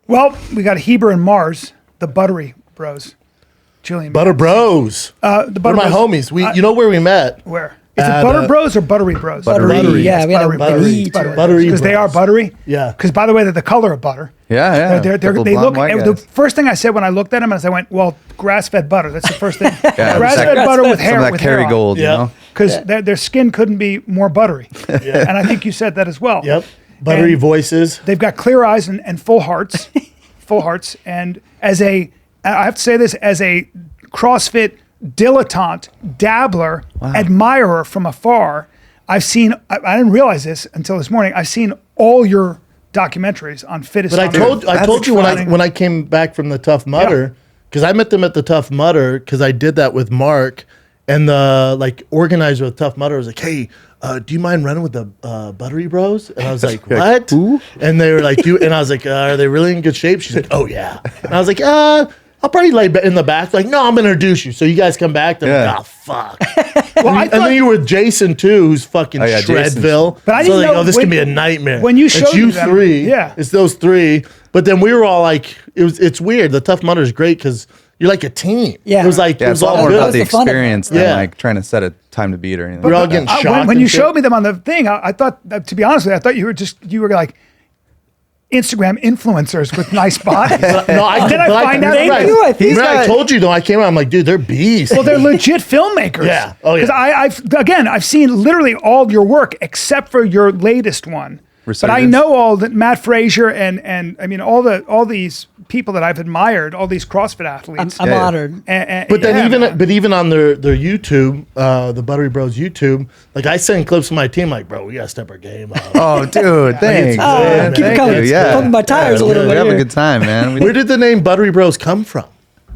Well, we got Heber and Mars, the Buttery Bros. Jillian. Butter Bros. The They're Butter my Bros. homies. You know where we met? Where? Is it Butter Bros or Buttery Bros? Buttery. Yeah, we had a Buttery. Buttery. Because they are buttery? Yeah. Because, by the way, they're the color of butter. Yeah. They Couple look. blonde white The guys. first thing I said when I looked at them is I went, "Well, grass-fed butter." That's the first thing. Yeah, grass-fed butter with hair. Some of that Kerrygold, you know? Because their skin couldn't be more buttery. And I think you said that as well. Yep. Buttery And voices. They've got clear eyes and full hearts, full hearts. And I have to say this, as a CrossFit dilettante, dabbler, admirer from afar, I didn't realize this until this morning. I've seen all your documentaries on Fittest. But I told you when I came back from the Tough Mudder, because I met them at the Tough Mudder, because I did that with Mark, and the organizer of the Tough Mudder was like, "Hey, do you mind running with the Buttery Bros?" And I was like, "What?" Who? And they were like, and I was like, "Are they really in good shape?" She's like, "Oh yeah." And I was like, I'll probably lay in the back. Like, no, I'm gonna introduce you. So you guys come back. They're like, oh fuck. And then you were with Jason too, who's fucking Shredville. But I didn't know this can be a nightmare. when you showed it's you me them, three. yeah. It's those three. But then we were all like, it's weird. The Tough Mudder is great because you're like a team. Yeah. It was like Yeah, it it's was all all more good. about the That was the fun of it. experience than Yeah. like trying to set a time to beat or anything. We're all like getting that. shocked. when and you shit. showed me them on the thing, I thought, to be honest with you, I thought you were like Instagram influencers with nice bodies. No, I Then I find out Thank right. you. I think Remember I told you though. I came out. I'm like, dude, they're beasts. Well, they're legit filmmakers. Yeah. Oh, yeah. Because I've seen literally all your work except for your latest one. But I Resurgence. know all that Matt Frazier and I mean all these people that I've admired, all these CrossFit athletes. I'm honored. But then even on their YouTube, the Buttery Bros YouTube, like I send clips of my team, like, bro, we gotta step our game up. Oh, dude, thanks. man. keep it Thank coming. you. It's Yeah. pumping my tires a little We bit have a here. good time, man. Where did the name Buttery Bros come from?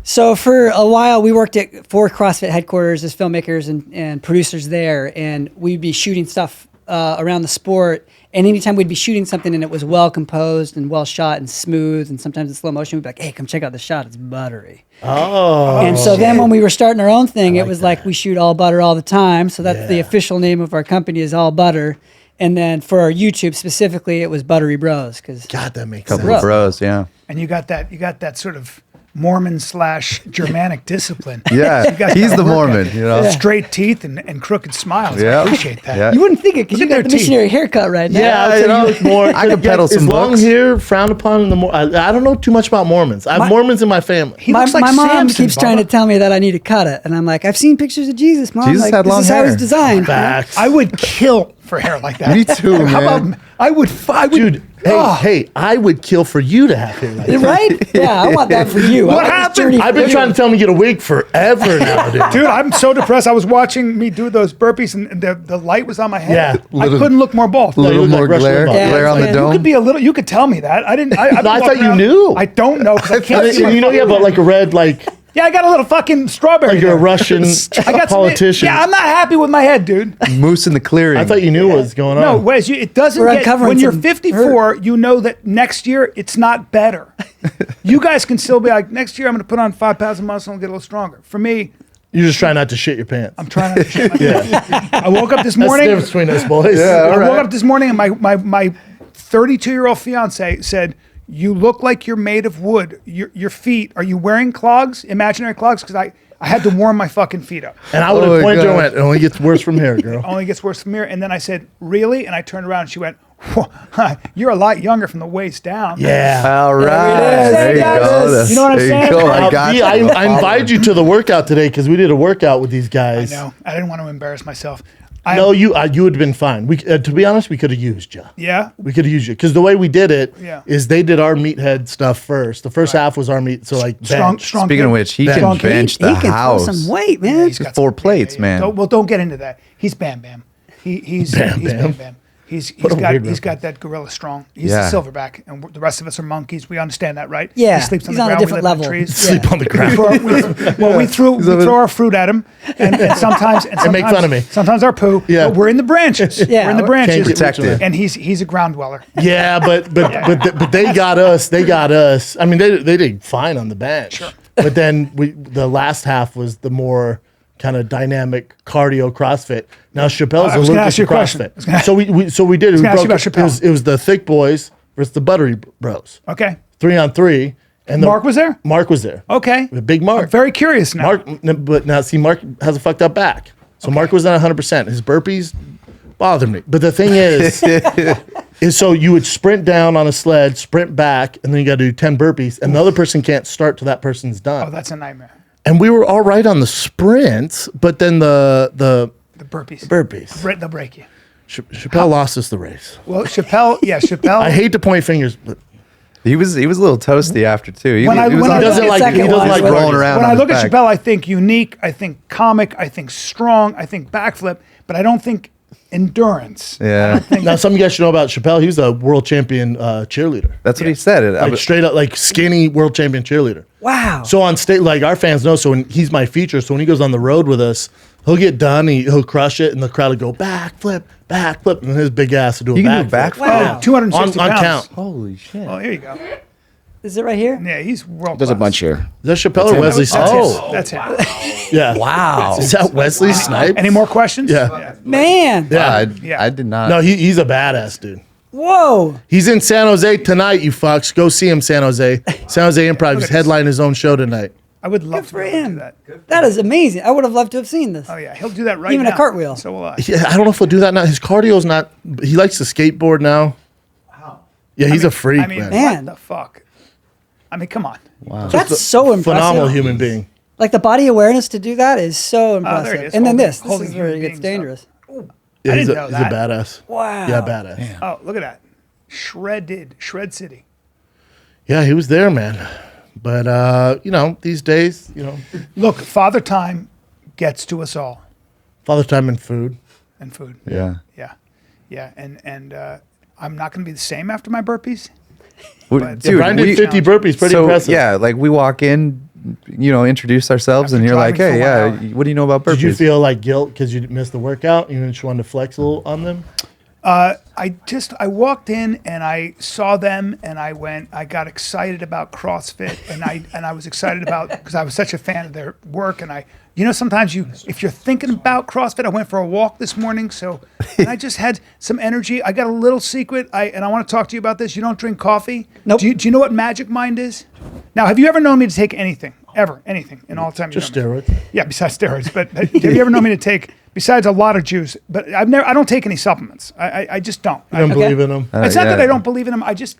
So for a while, we worked at CrossFit headquarters as filmmakers and producers there, and we'd be shooting stuff around the sport. And anytime we'd be shooting something and it was well composed and well shot and smooth, and sometimes in slow motion, we'd be like, "Hey, come check out the shot. It's buttery." Oh. And so then when we were starting our own thing, it was like we shoot all butter all the time. So that's the official name of our company is All Butter. And then for our YouTube specifically, it was Buttery Bros. Because God, that makes Couple sense. of bros, yeah. and you got that sort of Mormon/Germanic discipline. Yeah, You got he's that the workout. Mormon, you know? Straight teeth and crooked smiles. Yeah. I appreciate that. Yeah. you wouldn't think it because Look you at got the their teeth. missionary haircut right now. Yeah, I'll tell you look more. I could peddle is some long books. hair frowned upon in the I don't know too much about Mormons. I have Mormons in my family. He My, looks like my mom Samson, keeps trying to Bubba. tell me that I need to cut it, and I'm like, I've seen pictures of Jesus, Mom. Jesus like, had this long is how hair. he's designed. Facts. I would kill for hair like that. Me too, How man. about I would Dude, hey, I would kill for you to have hair like that. Right? Yeah, I want that for you. What I want this happened? journey I've for been you. trying to tell him to get a wig forever now, dude. Dude, I'm so depressed. I was watching me do those burpees and the light was on my head. Yeah. I couldn't look more bald. A little you look more like Rush glare, Limbaugh. Yeah, glare on the yeah. dome. You could tell me that. I didn't. I thought you knew. I don't know because I can't And see my you know you have like a red, like Yeah, I got a little fucking strawberry. you're a there. Russian I got some- politician. Yeah, I'm not happy with my head, dude. Moose in the clearing. I thought you knew what was going on. No, Wes, it doesn't We're get, uncovering when you're some 54, you know that next year it's not better. You guys can still be like, next year I'm going to put on 5 pounds of muscle and get a little stronger. For me, You're just trying not to shit your pants. I'm trying to shit my pants. I woke up this That's the morning. difference between us boys. I woke up this morning and my 32-year-old fiance said, "You look like you're made of wood. Your feet, are you wearing clogs, imaginary clogs?" Because I had to warm my fucking feet up. And I would Oh have my pointed to her and God. went, it only gets worse from here, girl. Only gets worse from here. And then I said, "Really?" And I turned around and she went, "You're a lot younger from the waist down." Yeah. All right. There There you it go. is. You know what I'm There you saying? go. I Now, got B, you. I invited you to the workout today because we did a workout with these guys. No, I didn't want to embarrass myself. No, you would have been fine. To be honest, we could have used you. Yeah. We could have used you because the way we did it is Yeah. they did our meathead stuff first. The first half was our meat, so like Strong. bench. Speaking of which, he Bench. can bench the he can house. throw some weight, man. He's got 4 some- plates, man. Don't get into that. He's Bam Bam. He's Bam Bam. He's What a weird got that gorilla strong. He's Yeah. a silverback, and the rest of us are monkeys. We understand that, right? Yeah, He sleeps on he's the on a ground. different we live in the level. trees. Sleep on the ground. We throw our fruit at him, and sometimes make fun of me. Sometimes our poo. Yeah. But we're in the branches. Yeah, we're in the can't branches. get protected. And he's a ground dweller. Yeah, but they got us. They got us. I mean, they did fine on the bench. Sure. But then the last half was the more kind of dynamic cardio CrossFit. Now Chappelle's I was gonna allergic ask to you a question. CrossFit. So we did. gonna ask you about Chappelle. It was the thick boys versus the Buttery Bros. Okay. 3-on-3. And Mark was there? Mark was there. Okay. The big Mark. I'm very curious now. But now see, Mark has a fucked up back. So Mark was at 100%. His burpees bothered me. But the thing is so you would sprint down on a sled, sprint back, and then you got to do 10 burpees, and the other person can't start till that person's done. Oh, that's a nightmare. And we were all right on the sprints, but then the burpees. They'll break you. Chappelle lost us the race. Well, Chappelle. I hate to point fingers, but He was a little toasty after too. He When I- was when I on- look at he doesn't like rolling around. When on I his look at back. Chappelle, I think unique, I think comic, I think strong, I think backflip, but I don't think endurance. Yeah, now some of you guys should know about Chappelle. He was a world champion cheerleader. that's what he said. Like straight up, like skinny world champion cheerleader. Wow. So on stage, like our fans know. So when he's my feature, so when he goes on the road with us, he'll get done. He'll crush it, and the crowd will go backflip, and his big ass will do a You can do backflip. backflip? Wow. 260 On pounds. count. Holy shit! Oh, here you go. Is it right here? Yeah, he's world There's a class. bunch here. Is that Chappelle or Wesley That's Snipes? him. That's him. Yeah. Wow. Is that Wesley Snipes? Any more questions? Yeah. Man. Yeah. Yeah. I did not. No, he's a badass dude. Whoa. He's in San Jose tonight, you fucks. Go see him, San Jose. San Jose Improv. He's headlining his own show tonight. I would love For to do him. that. That is amazing. I would have loved to have seen this. Oh, yeah. He'll do that right Even now. a cartwheel. So will I. Yeah, I don't know if he'll do that now. His cardio's not. He likes to skateboard now. Wow. Yeah, he's a freak, I mean, man. what the fuck? I mean, come on. Wow. That's so impressive. Phenomenal human being. Like the body awareness to do that is so impressive. there he is, And then holding- this holding is where it human gets beings up. dangerous. Yeah, I he's, didn't a, know he's that. a badass. Wow. Yeah, badass. Oh, look at that. Shred City. Yeah, he was there, man. But these days, Look, Father Time gets to us all. Father Time and food. And food. Yeah. Yeah. And I'm not going to be the same after my burpees. Dude, Brian did 50 burpees, pretty impressive. Yeah, like we walk in, introduce ourselves, and After you're like, driving hey, for 1 yeah, what do you know about burpees? Did you feel like guilt because you missed the workout? You just wanted to flex a little on them? I walked in and I saw them and I got excited about CrossFit and I was excited about, because I was such a fan of their work, and sometimes if you're thinking about CrossFit, I went for a walk this morning, and I just had some energy. I got a little secret, and I want to talk to you about this. You don't drink coffee? Nope. Do you know what Magic Mind is? Now, have you ever known me to take anything? Ever? Anything in all time? Just you know me? steroids. Yeah, besides steroids. But have you ever known me to take, besides a lot of juice, but I don't take any supplements. I just don't. You don't believe in them? It's not yeah. that I don't believe in them. I just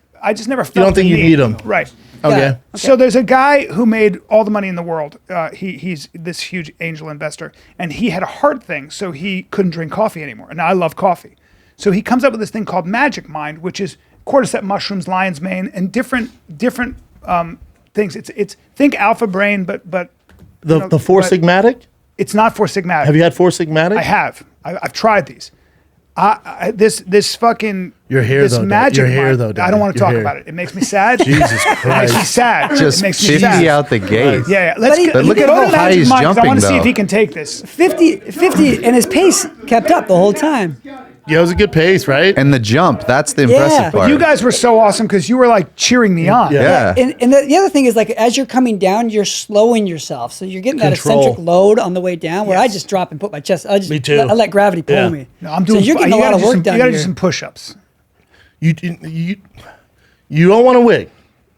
never felt don't think the you need them. Right. Okay. Yeah. So there's a guy who made all the money in the world. He's this huge angel investor, and he had a heart thing, so he couldn't drink coffee anymore. And now I love coffee. So he comes up with this thing called Magic Mind, which is cordyceps mushrooms, lion's mane, and different things. It's think alpha brain, but The Four Sigmatic? it's not for Sigmatic. Have you had Four Sigmatic? I have. I've tried these. This fucking Your hair, this though, Dad. Magic Your hair, Mind, though, Dad. I don't want to Your talk hair. about it. It makes me sad. Jesus It makes me Christ. sad. Just it makes me 50 sad. out the gate. Yeah. Let's But get, But look at go how to high Magic he's Mind, 'cause I want to see jumping, if he though. can take this. 50, and his pace kept up the whole time. Yeah, it was a good pace, right? And the jump, that's the impressive Yeah. part. You guys were so awesome because you were like cheering me on. Yeah. Yeah. And the other thing is, like, as you're coming down, you're slowing yourself. So you're getting that Control. eccentric load on the way down where I just drop and put my chest. Me too. I let gravity pull Yeah. me. No, I'm doing. So you're getting a you lot gotta of do work some, done You got to do here. some push-ups. You don't want to wig.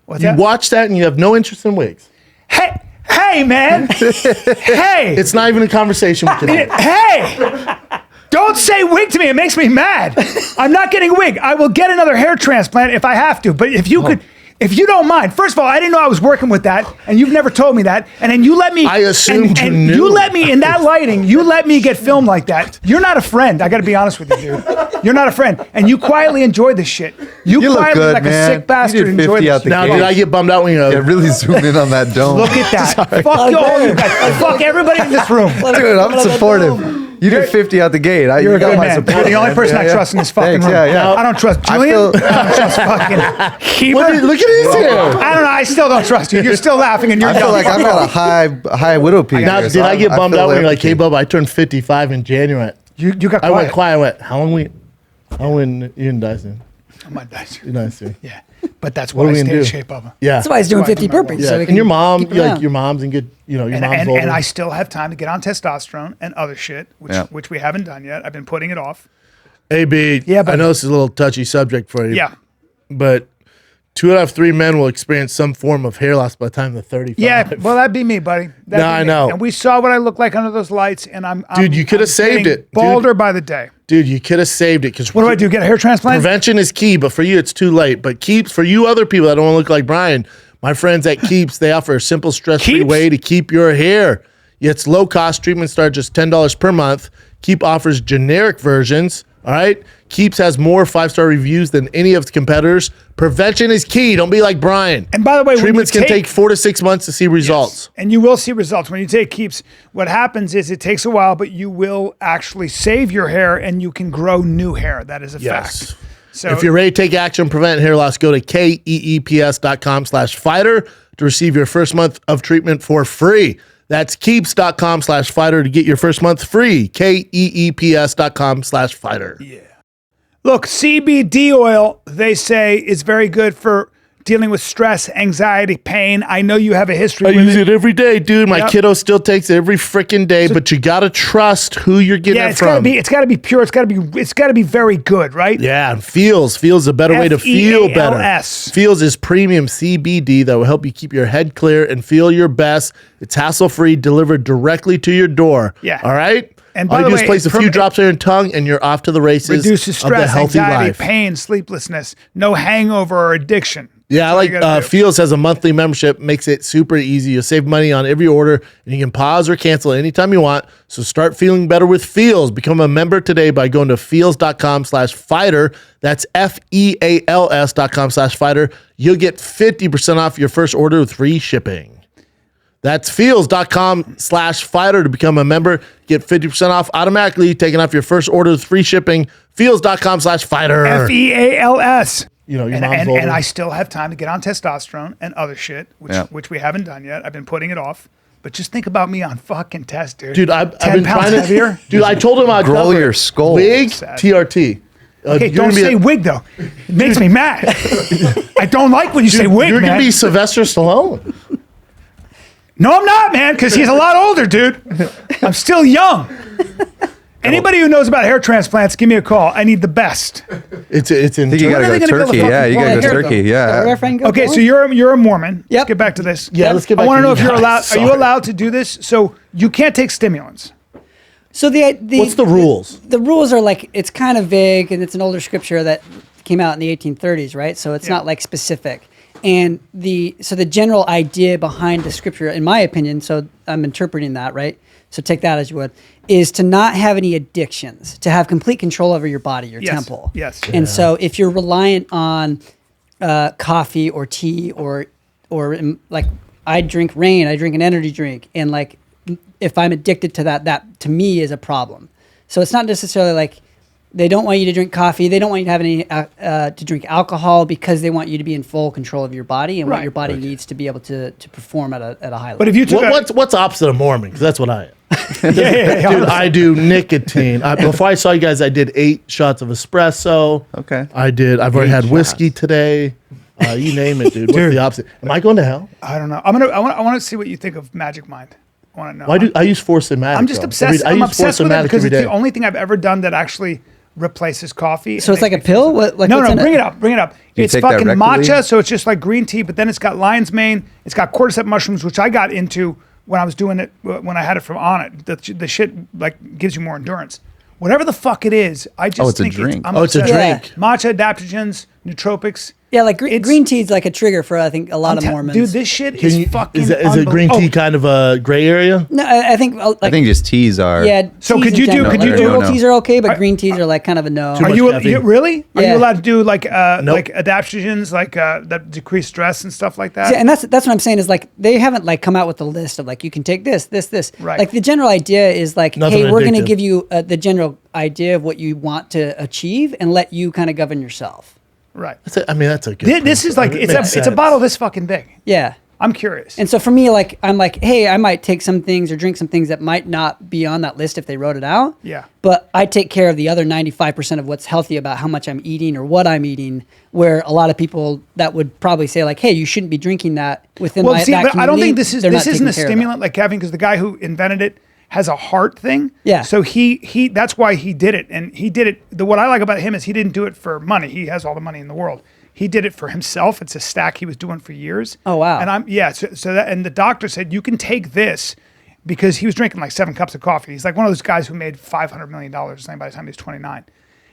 What's You that? watch that and you have no interest in wigs. Hey, man. Hey. It's not even a conversation we can have. Hey! Don't say wig to me. It makes me mad. I'm not getting a wig. I will get another hair transplant if I have to. But if you could, if you don't mind, first of all, I didn't know I was working with that, and you've never told me that. And then you let me. I assumed you and knew. You let me in that lighting. You let me get filmed like that. You're not a friend. I got to be honest with you, dude. You're not a friend, and you quietly enjoy this shit. You look quietly, good, like man. a sick bastard, You did enjoy 50 this. out the Now, gate. did I get bummed out when you Yeah, really zoom in on that dome. Look at that. Fuck you all, you guys. Fuck everybody in this room. Dude, I'm supportive. You did 50 out the gate. You're a got good my man. support, You're the only man. person I Yeah, trust in this yeah. fucking Thanks, room. yeah, yeah. I don't trust I Julian. feel- I don't trust fucking Heber. Look at his hair. I don't know. I still don't trust you. You're still laughing and you're I feel dumb. like I've got a high widow peak. Now, here, did so I get bummed feel out when you're like, empathy. hey, Bubba, I turned 55 in January? You got I went quiet. quiet. I went, how long you didn't die soon? I'm not nice. You're not soon. Yeah, but that's What why are I we stay gonna in do? shape of him. Yeah. That's why he's doing That's why 50 I do my burpees. work. Yeah. So he And can your mom, keep it around. your mom's in good, your mom's older. And I still have time to get on testosterone and other shit, which we haven't done yet. I've been putting it off. Hey, B, Yeah, but- I know this is a little touchy subject for you. Yeah. But 2 out of 3 men will experience some form of hair loss by the time they're 35. Yeah, well, that'd be me, buddy. That'd be I me. know. And we saw what I look like under those lights, and Dude, you could have saved getting it. Balder by the day. Dude, you could have saved it. Because What do I do? Get a hair transplant? Prevention is key, but for you, it's too late. But Keeps, for you other people that don't want to look like Brian, my friends at Keeps, they offer a simple, stress-free Keeps? way to keep your hair. It's low-cost. Treatments start just $10 per month. Keep offers generic versions. All right? Keeps has more 5-star reviews than any of its competitors. Prevention is key. Don't be like Brian. And by the way, when treatments you can take 4 to 6 months to see results. And you will see results when you take Keeps. What happens is it takes a while, but you will actually save your hair and you can grow new hair. That is a fact. So if you're ready to take action, prevent hair loss, go to keeps.com/fighter to receive your first month of treatment for free. That's keeps.com/fighter to get your first month free. keeps.com/fighter. Yeah. Look, CBD oil, they say, is very good for dealing with stress, anxiety, pain. I know you have a history I with use it every day, dude. My Yep. kiddo still takes it every freaking day, but you gotta trust who you're getting Yeah, it it's gotta from. be pure. It's gotta be very good, right? Yeah, and Feels is a better way to feel better. Feels. Feels is premium CBD that will help you keep your head clear and feel your best. It's hassle-free, delivered directly to your door. Yeah. All right? And all by you the do is way, place a few drops on your tongue and you're off to the races Reduces of the stress, healthy anxiety, life. pain, sleeplessness, no hangover or addiction. Yeah, I That's all you gotta like do. Feels has a monthly membership, makes it super easy. You'll save money on every order, and you can pause or cancel anytime you want. So start feeling better with Feels. Become a member today by going to feels.com/fighter. That's FEALS.com/fighter. You'll get 50% off your first order with free shipping. That's feels.com/fighter to become a member. Get 50% off automatically, taking off your first order with free shipping. Feels.com/fighter. FEALS. You know, your And, mom's and, older. and I still have time to get on testosterone and other shit, which we haven't done yet. I've been putting it off. But just think about me on fucking test, dude. Dude, I've 10 been pounds trying to. heavier. Dude, I told him I'd Grow cover your it. skull. Wig, Sad. TRT. Okay, you're don't gonna be say wig though. It makes me mad. I don't like when you say wig, You're man. gonna be Sylvester Stallone. No, I'm not, man, because he's a lot older, dude. I'm still young. Anybody who knows about hair transplants, give me a call. I need the best. It's in. I think you When are gotta they go gonna build a turkey. fucking Yeah, you gotta plant go here, turkey. Where Yeah. our friend go Okay, for? so you're a Mormon. Yep. Let's get back to this. Yeah, let's get back I want to to know you if you're guys. allowed. Are Sorry. you allowed to do this? So you can't take stimulants. So the What's the rules? The rules are like, it's kind of vague, and it's an older scripture that came out in the 1830s, right? So it's Yeah. not like specific. And the general idea behind the scripture, in my opinion, so I'm interpreting that, right? So take that as you would, is to not have any addictions, to have complete control over your body, your Yes. temple. Yes. And so if you're reliant on coffee or tea or like I drink Rain, I drink an energy drink, and like if I'm addicted to that, that to me is a problem. So it's not necessarily like they don't want you to drink coffee, they don't want you to have any to drink alcohol because they want you to be in full control of your body and what Right. your body needs to be able to perform at a high level. But if you took What's opposite of Mormon? Because that's what I am. yeah. Dude, I do nicotine. Before I saw you guys, I did 8 shots of espresso. Okay. I've already 8 had whiskey shots. today. You name it, dude. What's Dude. the opposite? Am I going to hell? I don't know. I want to see what you think of Magic Mind. I want to know. Why do I use Force and Matic? I'm just though. obsessed. I I'm use obsessed Force and with it Matic because every it's day. the only thing I've ever done that actually replaces coffee. So and it's like makes a me feel pill? good. Like no, what's no, in it? bring it up, bring it up. you It's take that fucking rectally? matcha, so it's just like green tea, but then it's got lion's mane. It's got cordyceps mushrooms, which I got into when I was doing it when I had it from On It. The shit like gives you more endurance. Whatever the fuck it is, I just it's a think drink. I'm Oh, it's a obsessed. drink. Matcha, adaptogens, nootropics. yeah, like It's- green tea is like a trigger for I think a lot of Mormons. Dude, this shit is fucking. Is it green tea unbelievable. kind of a gray area? No, I think like I think just teas are. yeah. So teas could in you do- general. could Like you do- herbal No. teas are okay, but green teas are like kind of a no. Too Are much you caffeine. really? Are Yeah. you allowed to do like Nope. like adaptogens that decrease stress and stuff like that? Yeah, and that's what I'm saying is like they haven't like come out with a list of like you can take this. Right. Like the general idea is like, Nothing hey, we're going to addictive. give you the general idea of what you want to achieve and let you kind of govern yourself. Right. That's a good. This is like principle. It it's makes a sense. bottle this fucking big. Yeah. I'm curious. And so for me, like I'm like, hey, I might take some things or drink some things that might not be on that list if they wrote it out. Yeah. But I take care of the other 95% of what's healthy about how much I'm eating or what I'm eating. Where a lot of people that would probably say like, hey, you shouldn't be drinking that within well, that see, but community. I don't think this They're not isn't taking a care of that. stimulant like caffeine because the guy who invented it has a heart thing. Yeah. So he that's why he did it, and he did it. What I like about him is he didn't do it for money. He has all the money in the world. He did it for himself. It's a stack he was doing for years. Oh, wow. And so that, and the doctor said, you can take this, because he was drinking like 7 cups of coffee. He's like one of those guys who made $500 million or something by the time he was 29.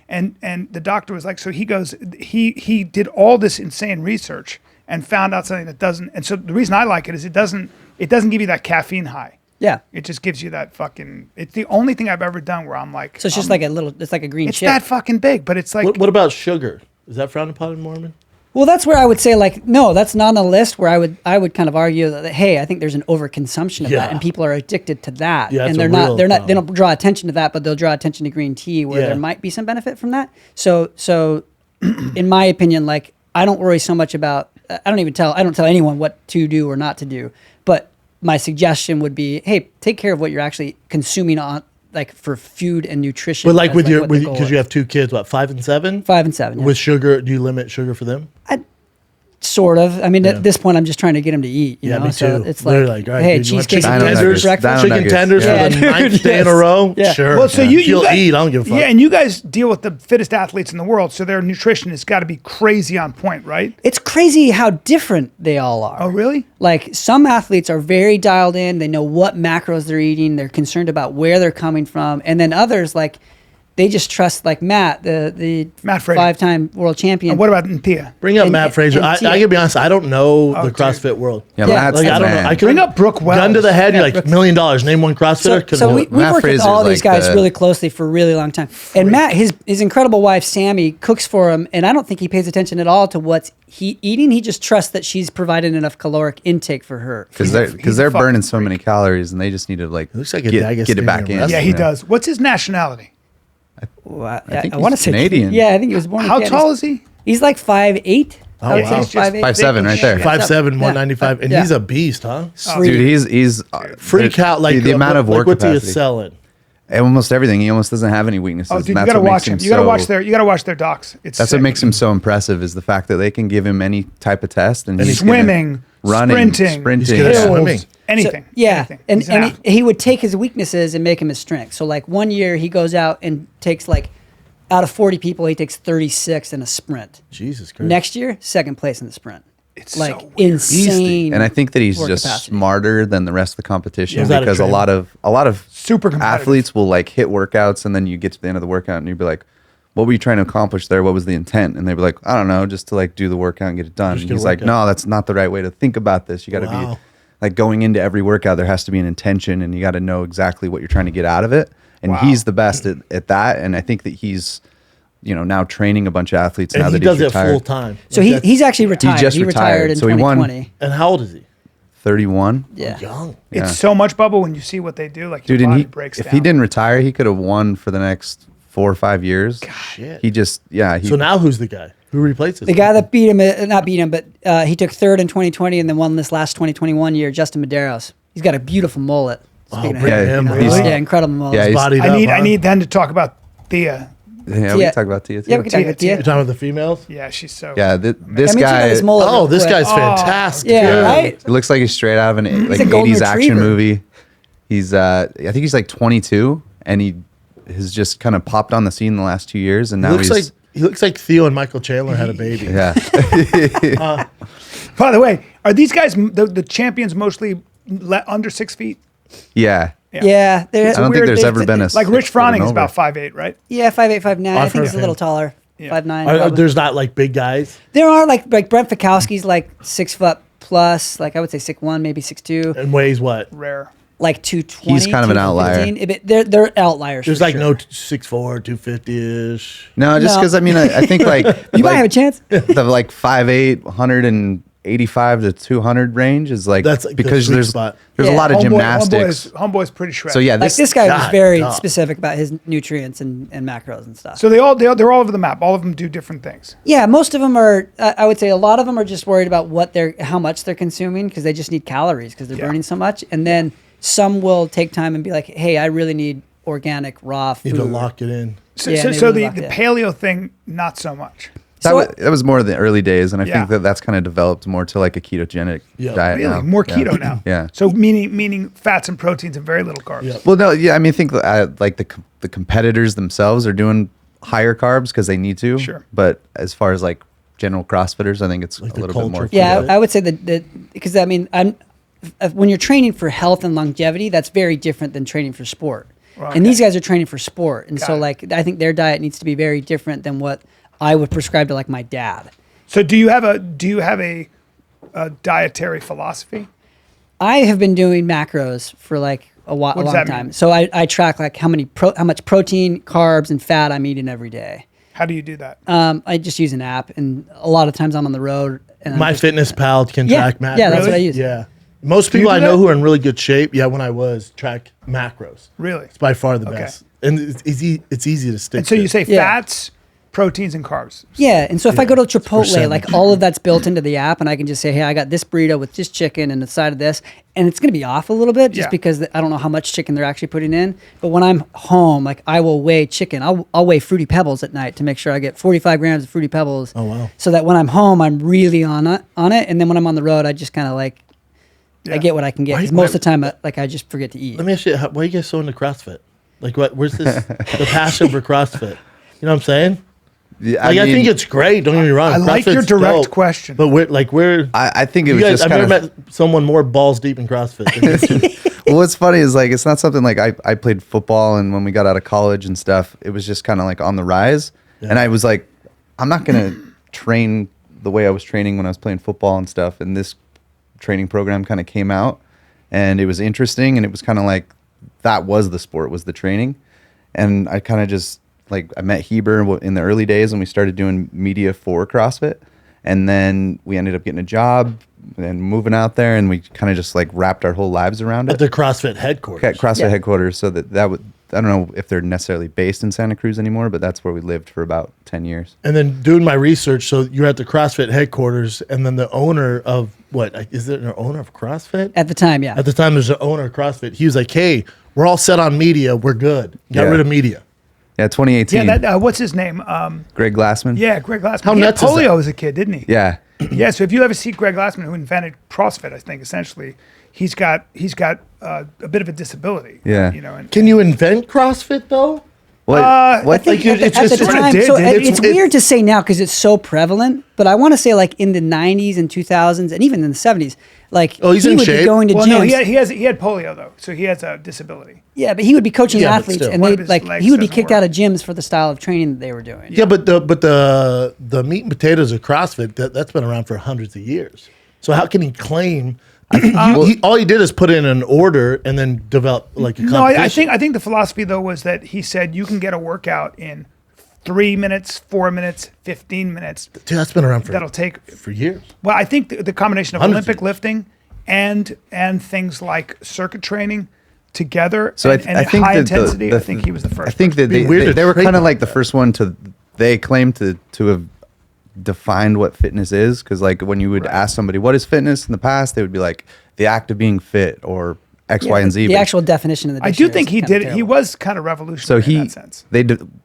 And the doctor was like, so he goes, he did all this insane research and found out something that doesn't. And so the reason I like it is it doesn't give you that caffeine high. Yeah. It just gives you that fucking, it's the only thing I've ever done where I'm like. So it's just like it's like a green it's chip. that fucking big, but it's like. What about sugar? Is that frowned upon in Mormon? Well, that's where I would say, like, no, that's not on the list. Where I would kind of argue that, hey, I think there's an overconsumption of that, and people are addicted to that, Yeah, and they don't draw attention to that, but they'll draw attention to green tea, where there might be some benefit from that. So, in my opinion, like, I don't worry so much about. I don't tell anyone what to do or not to do, but my suggestion would be, hey, take care of what you're actually consuming on, like, for food and nutrition. But like because you have 2 kids, what, 5 and 7? 5 and 7. Yeah. With sugar, do you limit sugar for them? Sort of. I mean, at this point, I'm just trying to get him to eat. You know, me so too. it's They're like, all right, hey, dude, you want cheesecake chicken and tenders? breakfast. Chicken tenders for the 9th day in a row? Yeah. Sure. Well, so You'll guys, eat. I don't give a fuck. Yeah, and you guys deal with the fittest athletes in the world, so their nutrition has got to be crazy on point, right? It's crazy how different they all are. Oh, really? Like, some athletes are very dialed in. They know what macros they're eating. They're concerned about where they're coming from. And then others, like, they just trust, like Matt, the Matt Fraser. 5-time world champion. And what about Nthea? Bring up And- Matt Fraser. and I Tia- gotta be honest, I don't know the dude. CrossFit world. Yeah, Yeah. Matt's Like, the I don't know. man. I Bring up Brooke Wells. Gun to the head, Yeah, you're like, Brooke- $1 million. Name one CrossFitter. Couldn't So hold we it. worked with Fraser's all these like guys the- really closely for a really long time. And Matt, his incredible wife, Sammy, cooks for him. And I don't think he pays attention at all to what's he eating. He just trusts that she's provided enough caloric intake for her. Because he's they're a fucking burning so many calories, and they just need to like looks like a get it Dagestanian back in. wrestler. Yeah, he you know? does. What's his nationality? Well, I think I want to he's say Canadian. Yeah, I think he was born. in How Canada. tall is he? He's like 5'8". I would wow. say He's just 5'8". 5'7" right there. 5'7", Yeah. 195, and Yeah. he's a beast, huh? Sweet. Dude, he's Freak out, like the amount of work what's he capacity. selling? Almost everything. He almost doesn't have any weaknesses. Oh, and dude, you that's gotta what watch makes him. You gotta watch so- their. You gotta watch their docs. It's That's sick. what makes him so impressive is the fact that they can give him any type of test and he's Swimming, running, sprinting, He's good at hills, swimming. anything. Yeah, anything. and, He's an and athlete. he would take his weaknesses and make them his strengths. So like one year he goes out and takes like out of 40 people he takes 36 in a sprint. Jesus Christ. Next year, second place in the sprint. It's Like so weird. insane. And I think that he's work just capacity. smarter than the rest of the competition Was that a because a trend? lot of Super competitive. athletes will like hit workouts and then you get to the end of the workout and you'd be like, what were you trying to accomplish there? What was the intent? And they'd be like, I don't know, just to like do the workout and get it done. Just And get a he's like, workout. no, that's not the right way to think about this. You got to Wow. be like going into every workout. There has to be an intention and you got to know exactly what you're trying to get out of it. And Wow. he's the best at that. And I think that he's, now training a bunch of athletes now And he that does he's it retired. full time. so he's actually retired. just He retired retired. in So he won. 2020. And how old is he? 31. Yeah. Young. Yeah. It's so much bubble when you see what they do. Like your Dude, and body he, breaks if down. he didn't retire, he could have won for the next 4 or 5 years. Shit. He just, he, So now who's the guy? Who replaces The him? guy that beat him, not beat him, but he took third in 2020 and then won this last 2021 year, Justin Medeiros. He's got a beautiful mullet. Speaking of bring him. him, really? Yeah, incredible mullet. Yeah, he's- Bodied I up, need. huh? I need then to talk about Thea. yeah, we can talk about Tia too. Yeah, we can talk about Tia. You're Tia. talking about the females? Yeah, she's so. Yeah, this I mean, check out guy, his mullet Oh, real this quick. guy's fantastic. Yeah, right? it looks like he's straight out of an like a golden 80s action retriever. movie. He's, I think he's like 22, and he has just kind of popped on the scene in the last 2 years, and now He looks like Theo and Michael Chandler had a baby. yeah. By the way, are these guys the champions mostly under 6 feet? Yeah. Yeah, I don't think there's ever been a like Rich split Froning is over. about 5'8", right? yeah, 5'8", 5'9". I I've think he's heard a little of him. taller. Yeah. 5'9". probably. There's not like big guys. There are like Brent Fikowski's like 6 foot plus, like I would say 6'1", maybe 6'2", And weighs what? Rare. like 220. He's kind of an outlier. 215. But they're outliers. There's for like sure. no 6'4", 250-ish. No, just No. because I think like You might have a chance. the like 5'8", 185 to 200 range is like That's like the because sweet there's spot. a lot of gymnastics. Homeboy's pretty shredded. So yeah, Like this guy was God, very dog. specific about his nutrients and macros and stuff. So they're all over the map. All of them do different things. Yeah, most of them are. I would say a lot of them are just worried about how much they're consuming because they just need calories because they're Yeah. burning so much. And then some will take time and be like, "Hey, I really need organic raw food." Need to lock it in. So, Yeah, so, maybe so we the, lock the it. paleo thing, not so much. That was more of the early days, and I Yeah. think that that's kind of developed more to like a ketogenic Yeah. diet Really, now. more Yeah. keto now. Yeah. So meaning fats and proteins and very little carbs. Yeah. Well, no, yeah, I mean, I think like the competitors themselves are doing higher carbs because they need to. Sure. But as far as like general CrossFitters. I think it's Like a the little bit more. culture. Yeah, Yeah. I would say that because I mean, when you're training for health and longevity, that's very different than training for sport. Well, And these guys are training for sport, and Got so it. like I think their diet needs to be very different than what I would prescribe to like my dad. So do you have a dietary philosophy? I have been doing macros for like a What does long that time. mean? So I track like how much protein, carbs, and fat I'm eating every day. How do you do that? I just use an app, and a lot of times I'm on the road. And My Fitness Pal can Yeah, track macros. yeah, that's what I use. Yeah. Most you people do I know that? who are in really good shape, when I was, track macros. Really? It's by far the Okay. best. And it's easy to stick And so to. you say Yeah. fats, proteins, and carbs. Yeah, and so if I go to Chipotle, percentage. like all of that's built into the app, and I can just say, hey, I got this burrito with this chicken and the side of this, and it's going to be off a little bit just Yeah. because I don't know how much chicken they're actually putting in. But when I'm home, like I will weigh chicken. I'll weigh Fruity Pebbles at night to make sure I get 45 grams of Fruity Pebbles. Oh, wow. So that when I'm home, I'm really on it, and then when I'm on the road, I just kind of like Yeah. I get what I can get. Why- 'Cause most why- of the time, I just forget to eat. Let me ask you, why are you guys so into CrossFit? Like, where's this, the passion for CrossFit? You know what I'm saying? Yeah, Like, I think it's great. Don't get me wrong. I like your CrossFit's direct dope, question. But we're I think it you was guys, just I've kind never of. met someone more balls deep in CrossFit. than you. Well, what's funny is like it's not something like I played football, and when we got out of college and stuff, it was just kind of like on the rise. Yeah. And I was like, I'm not gonna train the way I was training when I was playing football and stuff. And this training program kind of came out, and it was interesting, and it was kind of like that was the sport, was the training. And I kind of just like I met Heber in the early days when we started doing media for CrossFit, and then we ended up getting a job and moving out there, and we kind of just like wrapped our whole lives around At it. the CrossFit headquarters. At CrossFit Yeah. headquarters, so that would, I don't know if they're necessarily based in Santa Cruz anymore, but that's where we lived for about 10 years. And then doing my research, so you're at the CrossFit headquarters, and then the owner of is it an owner of CrossFit? At the time, yeah. At the time, there's an owner of CrossFit. He was like, "Hey, we're all set on media. We're good. Got Yeah. rid of media." Yeah, 2018. Yeah, that what's his name? Greg Glassman. Yeah, Greg Glassman. How He had nuts is polio that? as a kid, didn't he? Yeah. Yeah. So if you ever see Greg Glassman, who invented CrossFit, I think essentially he's got a bit of a disability. Yeah. You know, and Can you invent CrossFit though? What? I what? think Like, it's At just the what it time, did, so didn't it? it's weird to say now because it's so prevalent, but I want to say like in the 90s and 2000s and even in the 70s, like Oh, he's he in would shape. be going to well, gyms. no, he had polio though, so he has a disability. Yeah, but he would be coaching Yeah, but athletes, still. and One they of his like legs he would be doesn't kicked work. out of gyms for the style of training that they were doing. Yeah, but the meat and potatoes of CrossFit that's been around for hundreds of years. So how can he claim? All he did is put in an order and then develop like a No, competition. I think the philosophy though was that he said you can get a workout in 3 minutes, 4 minutes, 15 minutes. Dude, that's been around for That'll take. for years. Well, I think the combination of Hundreds of Olympic years. lifting and things like circuit training together So and I think high that intensity. I think he was the first. I think that Be they, weird they, to they were kind of trademark like the that. first one to. They claimed to have defined what fitness is, because like when you would Right. ask somebody what is fitness in the past, they would be like the act of being fit or X, Y, and Z. The but- actual definition of the I do dictionary think is he kinda did. He terrible. was kind of So revolutionary in that sense.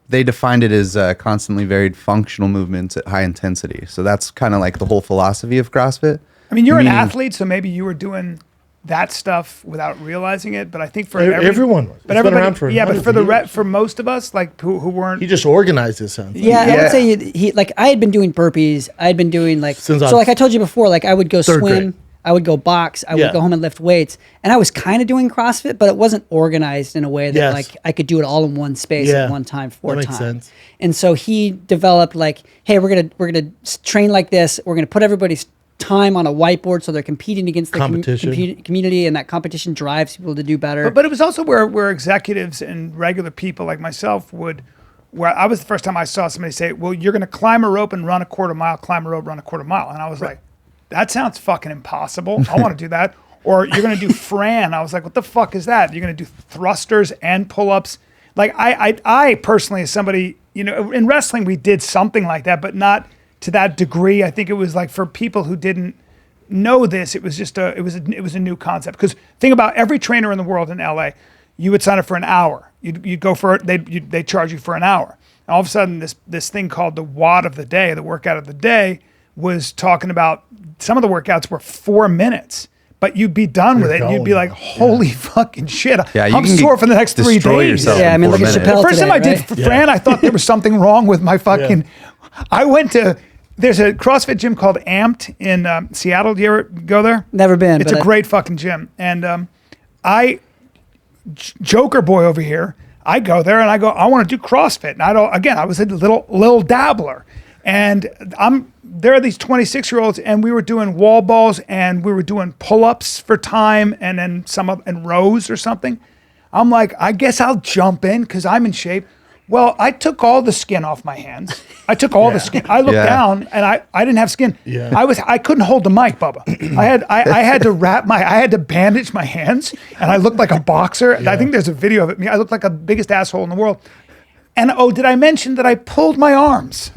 they defined it as constantly varied functional movements at high intensity. So that's kind of like the whole philosophy of CrossFit. I mean, you're an Meaning- athlete, so maybe you were doing that stuff without realizing it. But I think for Everyone was. It's But been everybody, around for yeah. But hundreds for of the years. for most of us, like who weren't. He just organized this. Sounds like. Yeah, I Yeah. would say he like I had been doing burpees. I had been doing like Since I so was like I told you before, like I would go third swim, grade. I would go box, I Yeah. would go home and lift weights, and I was kind of doing CrossFit, but it wasn't organized in a way that Yes. like I could do it all in one space Yeah. at one time, four That makes times. sense. And so he developed like, hey, we're gonna train like this. We're gonna put everybody's time on a whiteboard so they're competing against the Competition. community, and that competition drives people to do better. But it was also where executives and regular people like myself would. Where I was the first time I saw somebody say, "Well, you're going to climb a rope and run a quarter mile, climb a rope, run a quarter mile," and I was like, "That sounds fucking impossible. I want to do that." Or you're going to do Fran. I was like, "What the fuck is that?" You're going to do thrusters and pull-ups. Like I personally, as somebody, you know, in wrestling we did something like that, but not to that degree. I think it was like for people who didn't know this, it was just it was a new concept. Because think about every trainer in the world in LA, you would sign up for an hour. You'd go for it. They charge you for an hour. And all of a sudden, this thing called the WOD of the day, the workout of the day, was talking about some of the workouts were 4 minutes. But you'd be done with it. And you'd be going, like, "Holy fucking shit! Yeah, you I'm can sore for the next 3 destroy days." yourself Yeah, I in mean, 4 look at minutes. Chappelle. The first time today, I did right? for Fran, I thought there was something wrong with my fucking. I went to there's a CrossFit gym called Amped in Seattle. Do you ever go there? Never been. It's a great fucking gym. And Joker boy over here, I go there and I go, I want to do CrossFit. And I was a little dabbler. And there are these 26-year-olds, and we were doing wall balls and we were doing pull-ups for time and then and rows or something. I'm like, I guess I'll jump in because I'm in shape. Well, I took all the skin off my hands. I took all the skin. I looked down and I didn't have skin. Yeah. I couldn't hold the mic, Bubba. I had to bandage my hands, and I looked like a boxer. And I think there's a video of it. I looked like the biggest asshole in the world. And did I mention that I pulled my arms?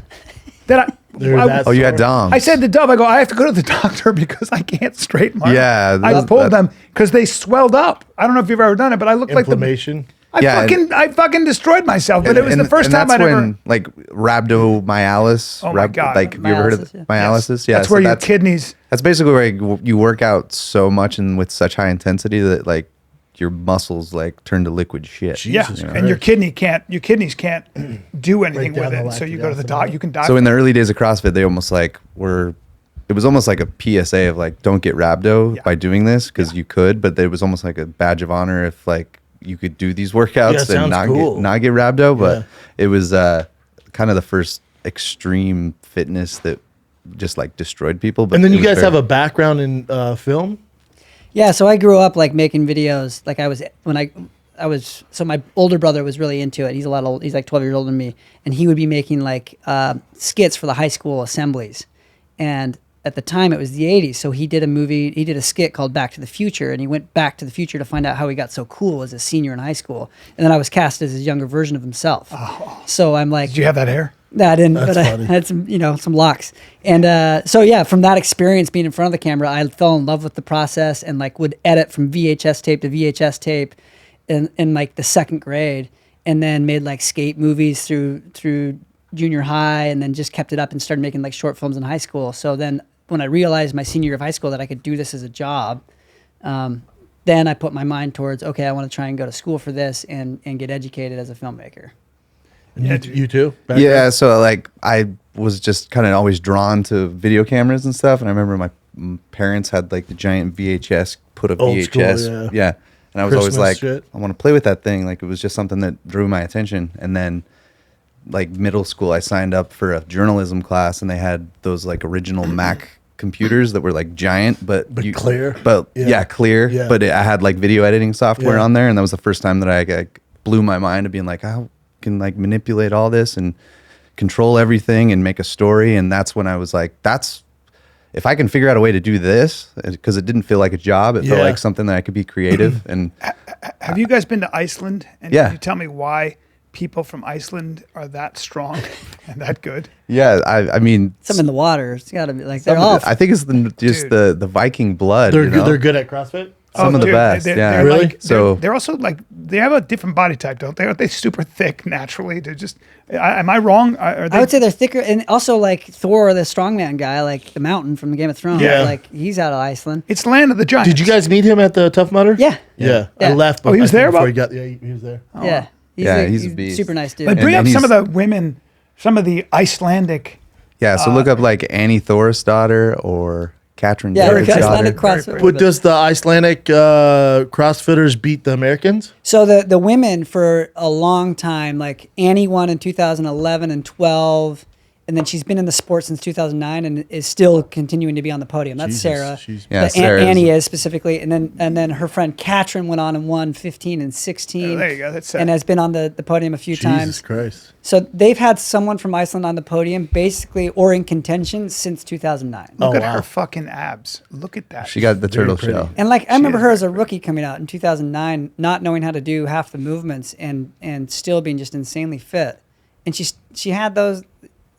You had DOMs. I said to Dove, I go, I have to go to the doctor because I can't straighten my arms. I that- pulled them because they swelled up. I don't know if you've ever done it, but I looked like Inflammation. I fucking destroyed myself, but it was the first time that's I'd ever. when, like, rhabdomyolysis. Oh my God. Like, have you ever heard of Dialysis, myolysis? Yeah. That's where your kidneys. That's basically where you work out so much and with such high intensity that, like, your muscles, like, turn to liquid shit. Jesus And your kidneys can't do anything Break with down it. the So you lactic go to the acid. doc. You can die. So in the early days of CrossFit, they almost like it was almost like a PSA of like, don't get rhabdo by doing this because you could, but it was almost like a badge of honor if like you could do these workouts and not get rhabdo. But it was kind of the first extreme fitness that just like destroyed people. But And then you guys have a background in film? Yeah, so I grew up like making videos. Like so my older brother was really into it. He's like 12 years older than me, and he would be making like skits for the high school assemblies. And at the time it was the 80s, so he did a skit called Back to the Future, and he went back to the future to find out how he got so cool as a senior in high school. And then I was cast as his younger version of himself. So I'm like, Did you have that hair? no, I didn't, That's but funny. I had some locks. And so yeah, from that experience being in front of the camera, I fell in love with the process and like would edit from VHS tape to VHS tape in like the second grade, and then made like skate movies through junior high, and then just kept it up and started making like short films in high school. So then when I realized my senior year of high school that I could do this as a job, then I put my mind towards, okay, I want to try and go to school for this and get educated as a filmmaker. And you too? Yeah, so like I was just kind of always drawn to video cameras and stuff, and I remember my parents had like the giant VHS, put a Old VHS, school, yeah, and I was always Christmas like, shit. I want to play with that thing. Like it was just something that drew my attention. And then like middle school, I signed up for a journalism class, and they had those like original Mac computers that were like giant, but clear. But Yeah. clear. Yeah. But I had like video editing software Yeah. on there, and that was the first time that I like blew my mind of being like, how can like manipulate all this and control everything and make a story. And that's when I was like, if I can figure out a way to do this, because it didn't feel like a job, it felt Yeah. like something that I could be creative. And Have you guys been to Iceland? And Yeah. Can you tell me why people from Iceland are that strong and that good? yeah, I mean, Some in the water. It's got to be like some they're of all. I think it's just Dude. the Viking blood. They're you good. know? They're good at CrossFit. Some of the best, yeah. They're Really? like, So- they're also like they have a different body type, don't they? Aren't they super thick naturally? They're just. Am I wrong? Are they, I would say they're thicker, and also like Thor, the strongman guy, like the Mountain from the Game of Thrones. Yeah. Like he's out of Iceland. it's land of the giants. Did you guys meet him at the Tough Mudder? Yeah. Yeah. Yeah. I left. Oh, he was I think there, before Bob? he was there. Yeah. He's a beast. super nice dude. But bring And up some of he's- the women, some of the Icelandic. Yeah, so look up like Annie Thor's daughter or Katrin Yeah, Derek's Icelandic daughter. CrossFit. But does the Icelandic CrossFitters beat the Americans? So the women for a long time, like Annie won in 2011 and 12, and then she's been in the sport since 2009 and is still continuing to be on the podium. That's Jesus, Sarah. she's- Yeah, But Sarah is- Annie is specifically, and then her friend Katrin went on and won 15 and 16. Oh, there you go. That's and has been on the podium a few Jesus times. Christ. So they've had someone from Iceland on the podium, basically, or in contention since 2009. Look Oh, at wow. her fucking abs. Look at that. She got the turtle pretty. shell. And like I remember is her as a rookie coming out in 2009, not knowing how to do half the movements and still being just insanely fit. And she had those,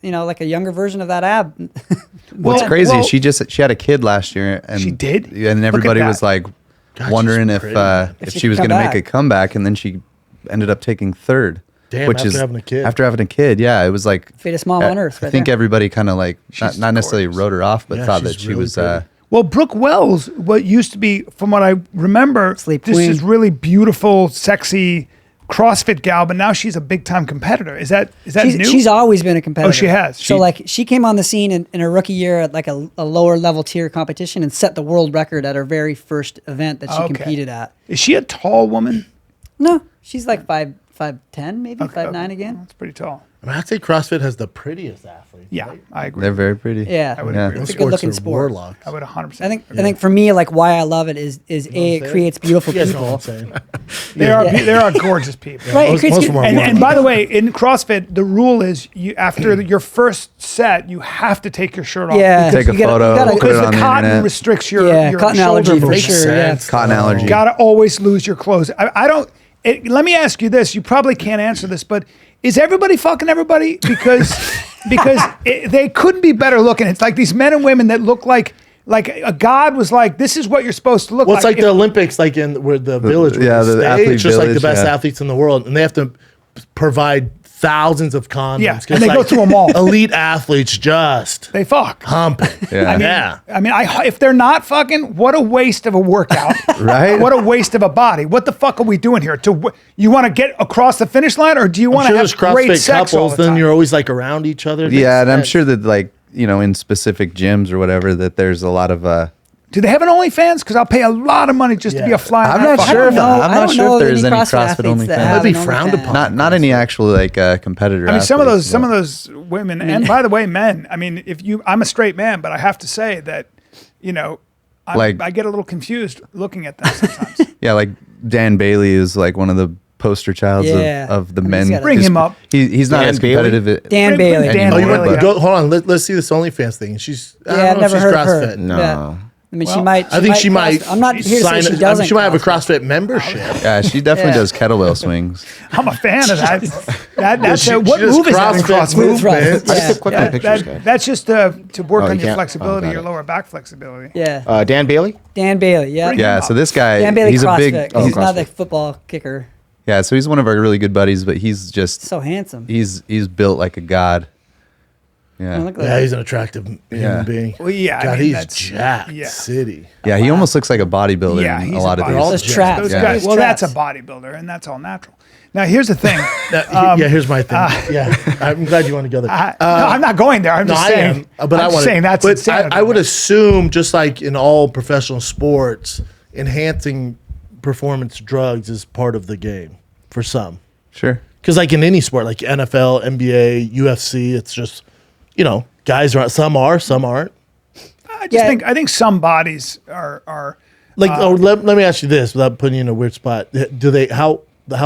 like a younger version of that ab. What's Well, crazy well- is she had a kid last year, and She did? and Look everybody at was that. like God, wondering she's if pretty, if If she she was could going to come make a back. comeback, and then she ended up taking third. Damn, which after is having a kid. After having a kid, yeah, it was like Fittest mom on earth, I right think there. everybody kind of like She's not necessarily gorgeous. wrote her off, but Yeah, thought that she's she really was. pretty. Well, Brooke Wells, what used to be, from what I remember, Sleep this Queen. is really beautiful, sexy CrossFit gal, but now she's a big time competitor. Is that new? She's always been a competitor. Oh, she has. So like she came on the scene in her rookie year at like a lower level tier competition and set the world record at her very first event that she competed at. Is she a tall woman? No, she's like 5'10", maybe 5'9" again. That's pretty tall. I mean, I'd say CrossFit has the prettiest athletes. Yeah, right? I agree. They're very pretty. Yeah, I would Yeah. agree. it's a with good you. looking are sport. warlocks. I would 100%. I think for me, like why I love it is it creates beautiful You guys know what people. I'm saying? They are gorgeous people. Right, it Most creates of them are And warlocks. by the way, in CrossFit, the rule is you after your first set, you have to take your shirt off. Yeah. because Take a You gotta- photo, you gotta- put it because on the the cotton internet. restricts your Cotton shoulder allergy for movement. sure. Yeah. Cotton allergy. Got to always lose your clothes. I don't. Let me ask you this. You probably can't answer this, but is everybody fucking everybody? Because they couldn't be better looking. It's like these men and women that look like a god was like, this is what you're supposed to look Well, it's like If- the Olympics, like in where the village, where yeah, they the stay, athlete it's just like the village, best yeah. athletes in the world, and they have to provide thousands of condoms. Yeah, 'cause, and they go like, through 'em all. Elite athletes just they fuck. humping. Yeah. I mean, if they're not fucking, what a waste of a workout, Right? What a waste of a body. What the fuck are we doing here? You want to get across the finish line, or do you I'm want to sure have there's great CrossFit sex all couples, the then time? you're always like around each other. Yeah, and I'm sure that like, in specific gyms or whatever, that there's a lot of Do they have an OnlyFans? Because I'll pay a lot of money just to be a fly. on I'm that not fucking sure thing. if know- I'm I not don't sure know if there's any any CrossFit CrossFit athletes that OnlyFans. have That'd be an frowned OnlyFans. upon. Not any actual like competitor. I mean, some of athletes, those women, and by the way, men. I mean, I'm a straight man, but I have to say that, I get a little confused looking at them sometimes. Yeah, like Dan Bailey is like one of the poster childs Yeah. of the I mean, men. he's got a- Bring him up. He's not Dan as competitive. Dan Bailey. Dan Oh, you Bailey. want go? Hold on. Let's see this OnlyFans thing. She's I Yeah, don't I've know if never she's heard of her. CrossFit. No. Yeah. I mean, Well, she might. I think she might. I'm not here to say sign she it- doesn't. She might have a CrossFit. CrossFit membership. Yeah, she definitely Yeah. does kettlebell swings. I'm a fan of that. That's She- what she does move is that in CrossFit CrossFit? movement. Yeah. I just click on pictures, guys. That's just to work Oh, on you your can't? flexibility, Oh, got your it. lower back flexibility. Yeah. Dan Bailey? Dan Bailey. Yeah. Yeah, so this guy, Dan Bailey he's a CrossFit. big. He's not the CrossFit. football kicker. Yeah, so he's one of our really good buddies, but he's just So handsome. he's built like a god. Yeah, Oh, look at Yeah, that. he's an attractive human being. Well, yeah, I God, mean, he's that's- jacked. yeah. City. yeah. He almost looks like a bodybuilder Yeah, in he's a a lot of bodybuilder. these. all Those jacked. traps. Those Yeah. guys, well, Traps. that's a bodybuilder, and that's all natural. Now, here's the thing. Yeah, here's my thing. Yeah, I'm glad you want to go there. No, I'm not going there. I'm No, just I saying. am, but I'm I just want saying that's But insanity. I would assume, just like in all professional sports, enhancing performance drugs is part of the game for some. Sure. Because like in any sport, like NFL, NBA, UFC, it's just guys are some aren't. I think some bodies are Like, let me ask you this, without putting you in a weird spot. Do they how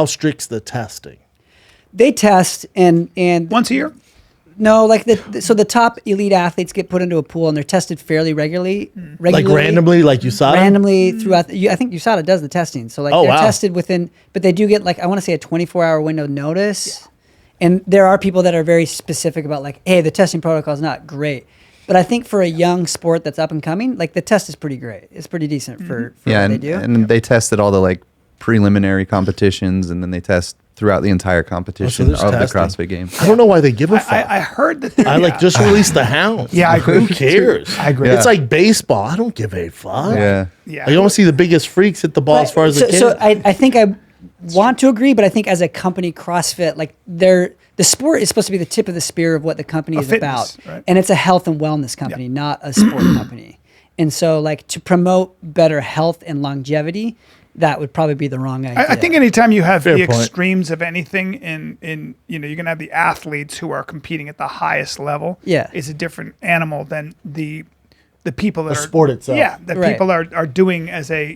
strict the testing? They test and once a year. no, like so the top elite athletes get put into a pool and they're tested fairly regularly. Like randomly, like you saw randomly throughout. I think USADA does the testing, so like Oh, they're wow. tested within, but they do get like I want to say a 24-hour window notice, and there are people that are very specific about like, hey, the testing protocol is not great, but I think for a young sport that's up and coming, like the test is pretty great. It's pretty decent for Yeah, what they and, do. and they tested all the like preliminary competitions, and then they test throughout the entire competition there's of the testing. CrossFit Games. I don't know why they give a fuck. I heard that. I like just release the hounds. Yeah, I agree. Who cares? I agree. It's Yeah. like baseball. I don't give a fuck. Yeah. Yeah. Like, you want to see the biggest freaks hit the ball as far as so, they can. so I think I want to agree, but I think as a company, CrossFit, like the sport is supposed to be the tip of the spear of what the company is fitness, about, right? and it's a health and wellness company, not a sport company. And so, like to promote better health and longevity, that would probably be the wrong idea. I think anytime you have Fair the point. extremes of anything in you're going to have the athletes who are competing at the highest level. Yeah. It's a different animal than the people that The are sport itself. Yeah, that Right. people are doing as a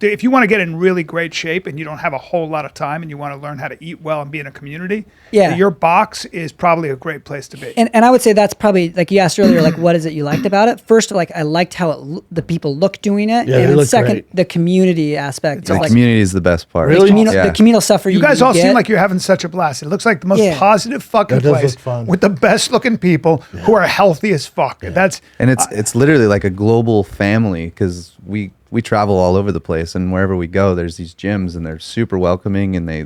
if you want to get in really great shape and you don't have a whole lot of time and you want to learn how to eat well and be in a community. Yeah. your box is probably a great place to be. And I would say that's probably like you asked earlier, like what is it you liked about it? First, like I liked how the people look doing it, Yeah, and they then look second, great. the community aspect. The of, like, community is the best part. Really? the communal stuff for You guys all seem get. like you're having such a blast. It looks like the most Yeah. positive fucking That does place look fun. with the best looking people who are healthy as fuck. That's And it's literally like a global family because we travel all over the place, and wherever we go, there's these gyms, and they're super welcoming, and they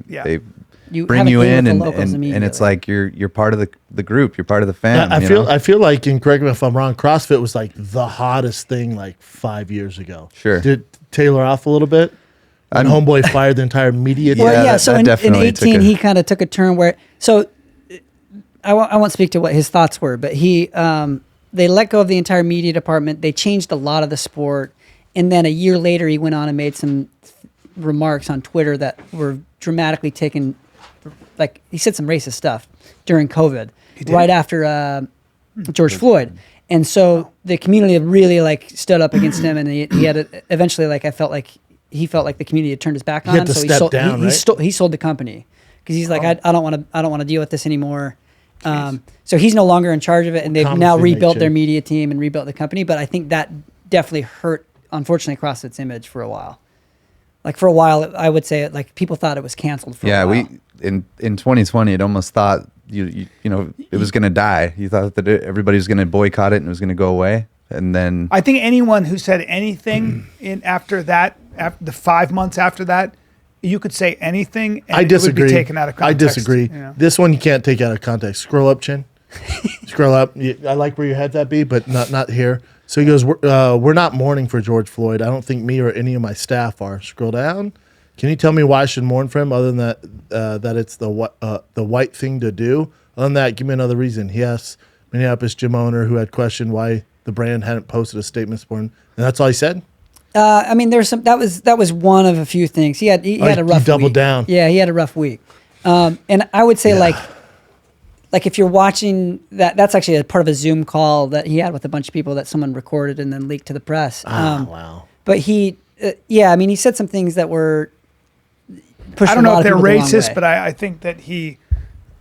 You bring have a you thing with in, the and locals and it's immediately. like you're part of the group, you're part of the fam. I you feel know? I feel like, and correct me if I'm wrong, CrossFit was like the hottest thing like 5 years ago. Sure. Did it tailor off a little bit? And homeboy fired the entire media team. Well, yeah. that- So that in definitely 18, took a- he kind of took a turn where. So I won't speak to what his thoughts were, but they let go of the entire media department. They changed a lot of the sport, and then a year later, he went on and made some remarks on Twitter that were dramatically taken. Like he said some racist stuff during COVID, right after George Floyd. And so the community really like stood up against him, and he had eventually like he felt like the community had turned his back on him. to So step down, right? he sold the company because he's like I don't want to deal with this anymore. So he's no longer in charge of it, and they've Common now thing they rebuilt their change. media team and rebuilt the company. But I think that definitely hurt, unfortunately, CrossFit's image for a while. Like for a while, I would say like people thought it was canceled for a while. we in 2020, it almost thought you know it was gonna die. You thought that everybody was gonna boycott it and it was gonna go away, and then I think anyone who said anything after that, after the 5 months after that, you could say anything and I disagree. it would be taken out of context. I disagree. you know? This one you can't take out of context. Scroll up, Chin. Scroll up. I like where your head's at, B, but not here. So he goes, we're not mourning for George Floyd. I don't think me or any of my staff are. Scroll down. Can you tell me why I should mourn for him other than that it's the white thing to do? Other than that, give me another reason. He asked Minneapolis gym owner who had questioned why the brand hadn't posted a statement supporting, and that's all he said? I mean, there's some. That was one of a few things. He had a rough. He doubled week. down. Yeah, he had a rough week. And I would say like if you're watching that's actually a part of a Zoom call that he had with a bunch of people that someone recorded and then leaked to the press. Wow. But he, I mean, he said some things that were. I don't know if they're racist, but but I think that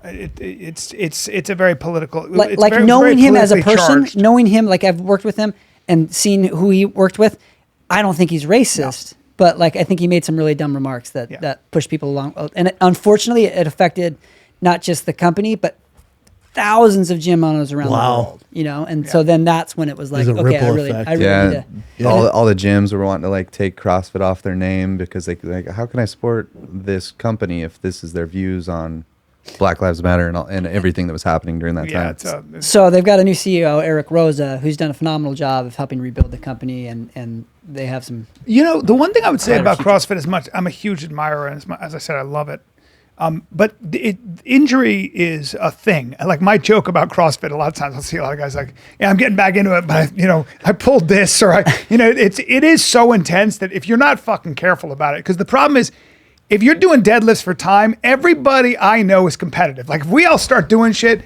it's a very political. like very knowing him as a politically person, charged. knowing him, like I've worked with him and seen who he worked with, I don't think he's racist. But like I think he made some really dumb remarks that pushed people along, and unfortunately, it affected not just the company but thousands of gym owners around the world. You know, and so then that's when it was like, There's a okay, ripple I really effect. need to. all the gyms were wanting to like take CrossFit off their name because they like, how can I support this company if this is their views on Black Lives Matter and everything that was happening during that Yeah, time? So they've got a new CEO, Eric Rosa, who's done a phenomenal job of helping rebuild the company, and they have some. You know, the one thing I would say about Keaton. CrossFit is I'm a huge admirer, and as I said, I love it. But injury is a thing. Like my joke about CrossFit, a lot of times I'll see a lot of guys like, yeah, I'm getting back into it, but I pulled this, or it is so intense that if you're not fucking careful about it, because the problem is, if you're doing deadlifts for time, everybody I know is competitive. Like if we all start doing shit,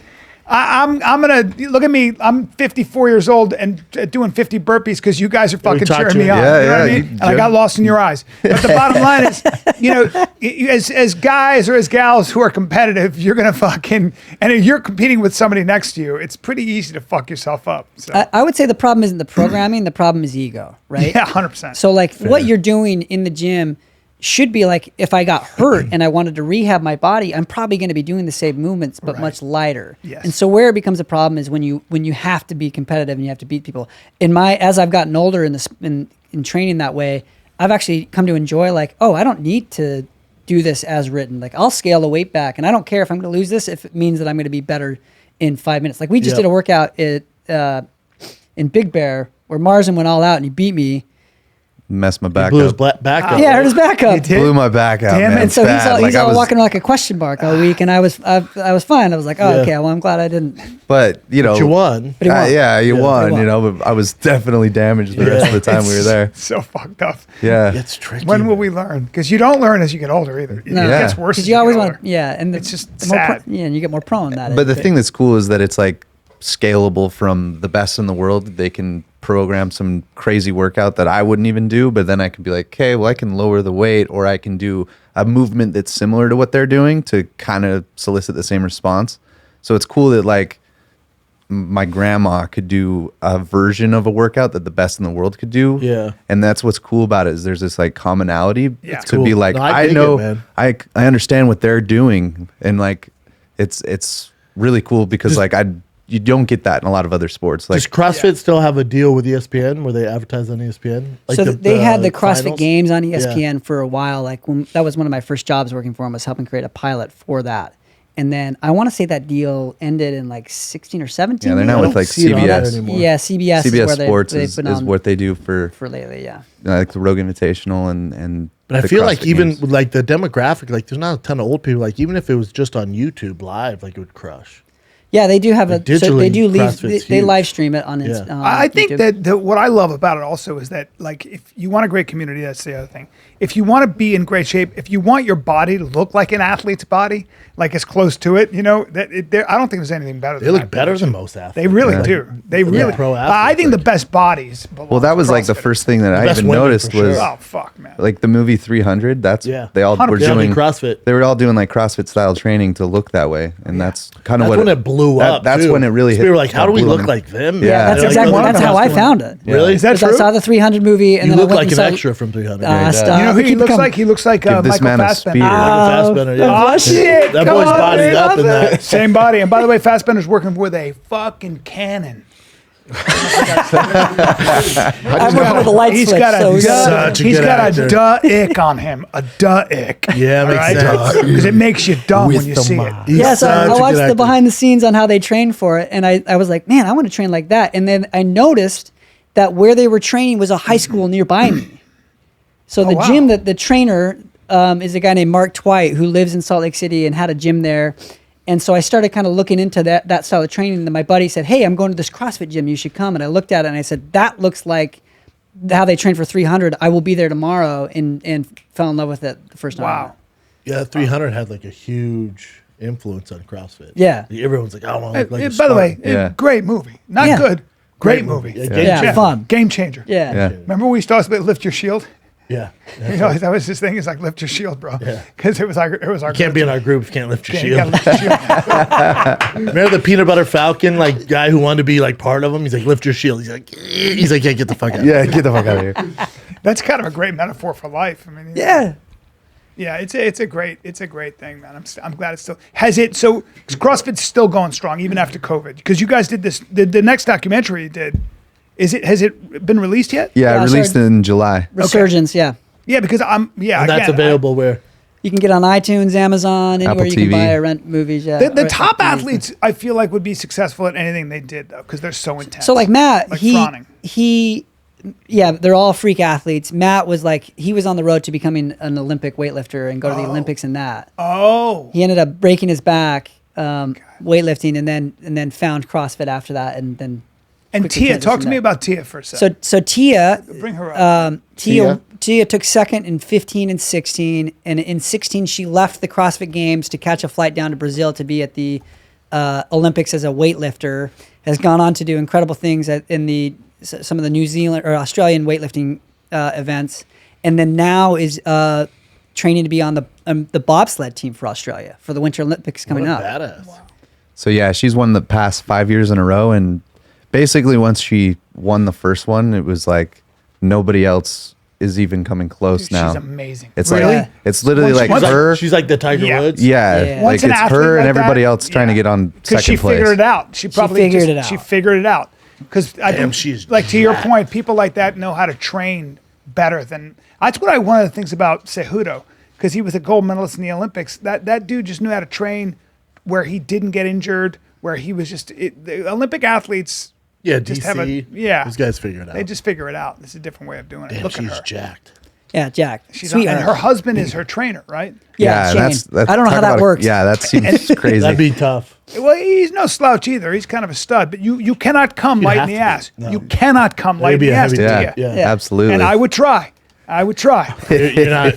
I'm gonna look at me. I'm 54 years old and doing 50 burpees because you guys are fucking cheering me on. Yeah, you know what I yeah, mean? And I got lost in your eyes. But the bottom line is, as guys or as gals who are competitive, you're gonna fucking, and if you're competing with somebody next to you, it's pretty easy to fuck yourself up. So I would say the problem isn't the programming; the problem is ego, right? yeah, 100%. So like what you're doing in the gym should be like, if I got hurt and I wanted to rehab my body, I'm probably going to be doing the same movements but much lighter. Yes. And so where it becomes a problem is when you have to be competitive and you have to beat people. As I've gotten older in training that way, I've actually come to enjoy like, oh, I don't need to do this as written. Like I'll scale the weight back, and I don't care if I'm going to lose this if it means that I'm going to be better in 5 minutes. Like we just did a workout in Big Bear where Marsden went all out and he beat me. Messed my back Blew his up. back up. Yeah, I hurt his back up. Blew my back out, Damn it. man. And so he's Bad. all, Like, I was- walking like a question mark all week, and I was fine. I was like, oh, Yeah. okay, well, I'm glad I didn't. But you know, But you won. But he won. yeah, you Yeah. won. He You know, but I was definitely damaged the rest of the time we were there. so fucked up. Yeah, It's tricky. When will we learn? Because you don't learn as you get older either. It No. gets worse. Because as you always get want, older. and It's just the more sad. and you get more prone that. But the thing that's cool is that it's like scalable from the best in the world. They can program some crazy workout that I wouldn't even do, but then I can be like, okay, well, I can lower the weight, or I can do a movement that's similar to what they're doing to kind of solicit the same response. So it's cool that like my grandma could do a version of a workout that the best in the world could do. Yeah. And that's what's cool about it, is there's this like commonality Yeah. to Cool. be like, No, I I dig know, it, man. I understand what they're doing. And like, it's really cool because like you don't get that in a lot of other sports. Like Does CrossFit still have a deal with ESPN where they advertise on ESPN? Like so they had the CrossFit finals? Games on ESPN for a while. Like that was one of my first jobs working for them, was helping create a pilot for that. And then I want to say that deal ended in like 16 or 17. Yeah, they're now with like see it on that CBS. anymore. Yeah, CBS. CBS is where Sports they've is been on what they do for lately. Yeah. like the Rogue Invitational and. But I the feel like CrossFit even games. with like the demographic, like there's not a ton of old people. Like even if it was just on YouTube live, like it would crush. Yeah, they do have Like a. So they digitally, do leave. CrossFit's They huge. live stream it on. Yeah. I think YouTube. that what I love about it also is that, like, if you want a great community, that's the other thing. If you want to be in great shape, if you want your body to look like an athlete's body, like as close to it, I don't think there's anything better. They look better than most athletes. They really Like, do. They really. pro I athletes, think the like- best bodies. belong Well, that to was like the CrossFitters. first thing that I best even women, noticed for sure. was Oh fuck, man. like the movie 300. That's Yeah. they all were 100%. Yeah, doing CrossFit. They were all doing like CrossFit style training to look that way, and that's kind of That's what when it blew up. That's too. when it really So hit. we were like, how do we blew look them. like them? Yeah. That's They're exactly. one of That's the how I best found ones. it. Really? Is that Because true? I saw the 300 movie, and You then look I went like and an saw extra from 300. You know who he looks like? He looks like Give this Michael man a Fassbender. spear. Fassbender, yeah. Oh shit! That come boy's on, bodied dude. up in that. Same body. And by the way, Fassbender's working with a fucking cannon. I'm working with a light He's switch, got so a we got- Such a he's good got actor. a duh ick on him. A duh ick. Yeah, makes sense. Because it makes you dumb when you see it. He's Yeah, so such I a good watched the actor. behind the scenes on how they train for it, and I was like, man, I want to train like that. And then I noticed that where they were training was a high school nearby me. So the wow. gym that the trainer is a guy named Mark Twight who lives in Salt Lake City and had a gym there. And so I started kind of looking into that style of training. And then my buddy said, hey, I'm going to this CrossFit gym. You should come. And I looked at it and I said, that looks like how they train for 300. I will be there tomorrow, and fell in love with it the first time. Wow. Yeah, 300 had like a huge influence on CrossFit. Yeah. Like, everyone's like, I want to look like a By the way, Spartan. Yeah. great movie. Not Yeah. good. Great movie. Yeah, Yeah, fun. Game changer. Yeah. Yeah. Remember when we used to always lift your shield? Yeah. You know, that was his thing. It's like lift your shield, bro. Yeah. Because it was our. Can't be in our group if you can't lift your You gotta shield. lift your shield. Remember the peanut butter falcon, like guy who wanted to be like part of him? He's like, lift your shield. He's like, yeah, get the fuck out. Yeah, get the fuck out of here. That's kind of a great metaphor for life. I mean, Yeah. yeah, it's a great thing, man. I'm glad it's still has it. So CrossFit's still going strong even after COVID, because you guys did this. The next documentary you did, has it been released yet? Yeah, Yeah, released sorry. in July. Resurgence, yeah. Yeah, because And that's available where? You can get on iTunes, Amazon, anywhere Apple you can TV. buy or rent movies. Yeah. The Or top TV. athletes, I feel like, would be successful at anything they did, though, because they're so intense. So like Matt, Like he Froning. yeah, they're all freak athletes. Matt was like, he was on the road to becoming an Olympic weightlifter and go to the Olympics in that. Oh, He ended up breaking his back weightlifting, and then found CrossFit after that, and then. and quickly Tia, talk transitioned to me there. about Tia for a second. So Tia, Bring her up. Tia took second in 15 and 16, and in 16 she left the CrossFit Games to catch a flight down to Brazil to be at the Olympics as a weightlifter. Has gone on to do incredible things in some of the New Zealand or Australian weightlifting events, and then now is training to be on the bobsled team for Australia for the Winter Olympics coming What a up. badass. So yeah, she's won the past 5 years in a row, and basically once she won the first one, it was like nobody else is even coming close Dude, now. she's amazing. It's Really? like it's literally Once- like once- her. She's like the Tiger Yeah. Woods. yeah, Yeah. like Once an it's athlete her and like everybody that, else trying to yeah. get on Because second she place. figured it out. She probably figured it She out. figured it out. Because Damn, she's like to your jacked. point, people like that know how to train better than. That's what one of the things about Cejudo, because he was a gold medalist in the Olympics. That dude just knew how to train where he didn't get injured, where he was just the Olympic athletes. Yeah, Just DC. have a- yeah. Those guys figure it out. They just figure it out. It's a different way of doing it. Damn, Look at she's her. jacked. Yeah, Jack. She's Sweet. and her husband is her trainer, right? Yeah, Shane. I don't know how talk that about works. Yeah, that seems crazy. That'd be tough. Well, he's no slouch either. He's kind of a stud, but you cannot come light in have the to be. ass. No. You cannot come light in be the a ass heavy to yeah, Tia. Yeah. absolutely. And I would try. You're not.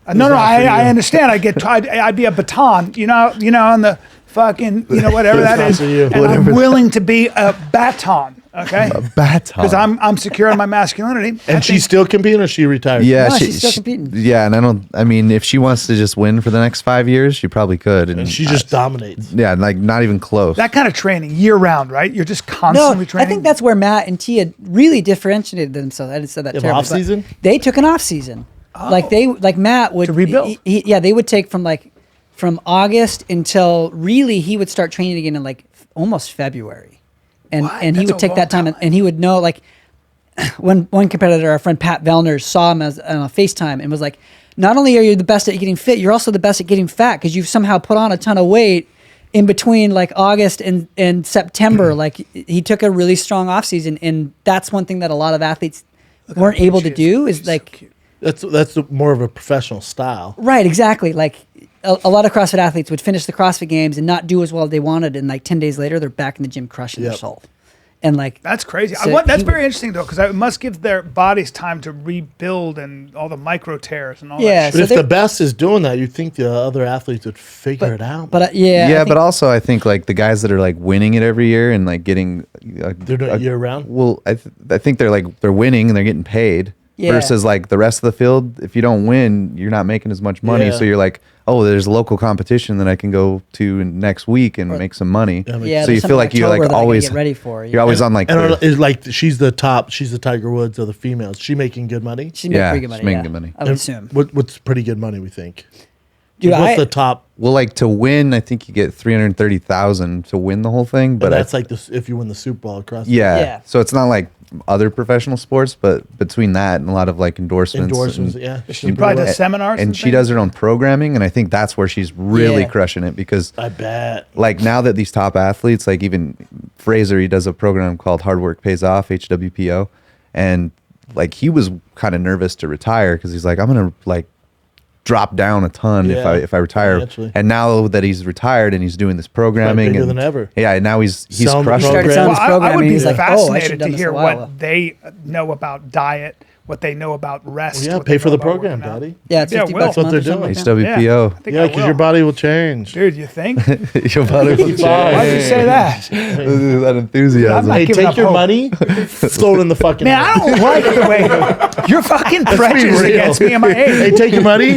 No, not for I you. understand. I'd be a baton, on the fucking, whatever that It's is. not for you. And I'm willing to be a baton, okay? baton. Because I'm secure in my masculinity. And she's still competing, or she retired? Yeah, No, she's still competing. Yeah, and I mean, if she wants to just win for the next 5 years, she probably could. And she just dominates. yeah, like not even close. that kind of training year round, right? You're just No, constantly training. I think that's where Matt and Tia really differentiated themselves. I didn't say that They have terribly, off but season? They took an off season. Like Matt would To rebuild. Yeah, they would take from August until really he would start training again in almost February, and What? he That's would a take long that time, time. and he would know when one competitor, our friend Pat Vellner, saw him on a FaceTime and was like, not only are you the best at getting fit, you're also the best at getting fat because you've somehow put on a ton of weight in between like August and September, like he took a really strong off season, and that's one thing that a lot of athletes weren't able to do is like. That's more of a professional style. Right, exactly. Like a lot of CrossFit athletes would finish the CrossFit games and not do as well as they wanted, and like 10 days later, they're back in the gym crushing their soul. And like that's crazy. So That's very interesting though, because it must give their bodies time to rebuild and all the micro tears and all that. But if the best is doing that, you'd think the other athletes would figure it out. But but also I think like the guys that are like winning it every year and like getting they're doing it year round. Well, I think they're winning and they're getting paid. Versus like the rest of the field, if you don't win, you're not making as much money. So you're like, oh, there's local competition that I can go to next week and make some money. So you feel like you're like always get ready for. You're always on like. And is like she's the top. She's the Tiger Woods of the females. She making good money. She's making pretty good money. She's making good money. I would assume. What's pretty good money? We think. Dude, what's the top? Well, like to win, I think you get $330,000 to win the whole thing. But that's like this if you win the Super Bowl across. Yeah. So it's not like other professional sports, but between that and a lot of like endorsements, she probably does seminars, and she does her own programming, and I think that's where she's really crushing it because I bet like now that these top athletes, like even Fraser, he does a program called Hard Work Pays Off, HWPO, and like he was kind of nervous to retire because he's like, I'm gonna like drop down a ton if I retire. Naturally. And now that he's retired and he's doing this programming, bigger and than ever. Yeah, now he's crushing it. I would be like, fascinated to hear what they know about diet, what they know about rest. Well, pay for the program, Daddy. Yeah, it's $50 that's what they're doing. HWPO. Yeah, because your body will change. Dude, you think? Your body will change. Why'd you say that? That enthusiasm. Hey, take your money, throw it in the fucking. Man, I don't like the way you're fucking prejudiced against me and my age. Hey, take your money,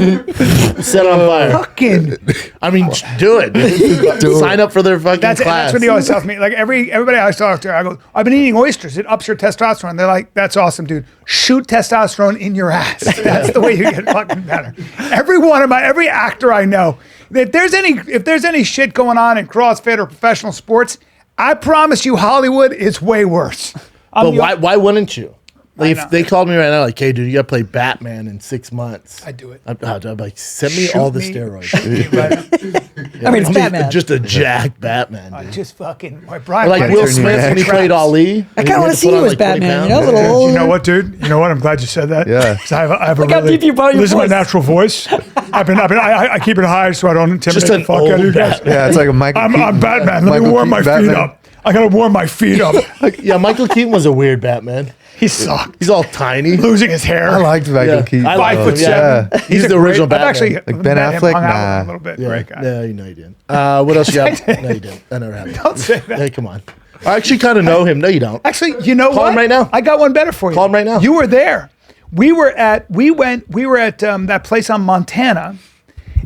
set it on fire. Fucking. I mean, do it. Sign up for their fucking class. That's what he always tells me. Like everybody I talk to, I go, I've been eating oysters. It ups your testosterone. They're like, that's awesome, dude. Shoot testosterone in your ass. That's the way you get fucking better. Every actor I know, if there's any shit going on in CrossFit or professional sports, I promise you Hollywood is way worse. But why wouldn't you? Like if they called me right now, like, hey, dude, you got to play Batman in 6 months. I'd do it. I'd like, send me all the steroids. I mean, it's Batman. Just a jack Batman, dude. Just fucking. Brian, like Will Smith when he played Ali. I kind of want to see you as Batman. You know, a little old. You know what, dude? You know what? I'm glad you said that. Yeah. I have a Look how deep you brought your This is my voice. natural voice. I keep it high so I don't intimidate the fuck out of you guys. Yeah, it's like a Michael Keaton. I'm Batman. Let me warm my feet up. I gotta warm my feet up. Yeah, Michael Keaton was a weird Batman. He sucked. He's all tiny, losing his hair. I liked Michael Keaton. 5'7". He's the original Batman. I've actually Like Ben met him, Affleck? hung out with him Nah. a little bit. Yeah, Great guy. yeah, you know you didn't. What else you got? No, you didn't. That never happened. Don't say that. Hey, come on. I actually kind of know him. No, you don't. Actually, you know Call what? him right now. I got one better for you. Call him right now. You were there. We were at that place on Montana,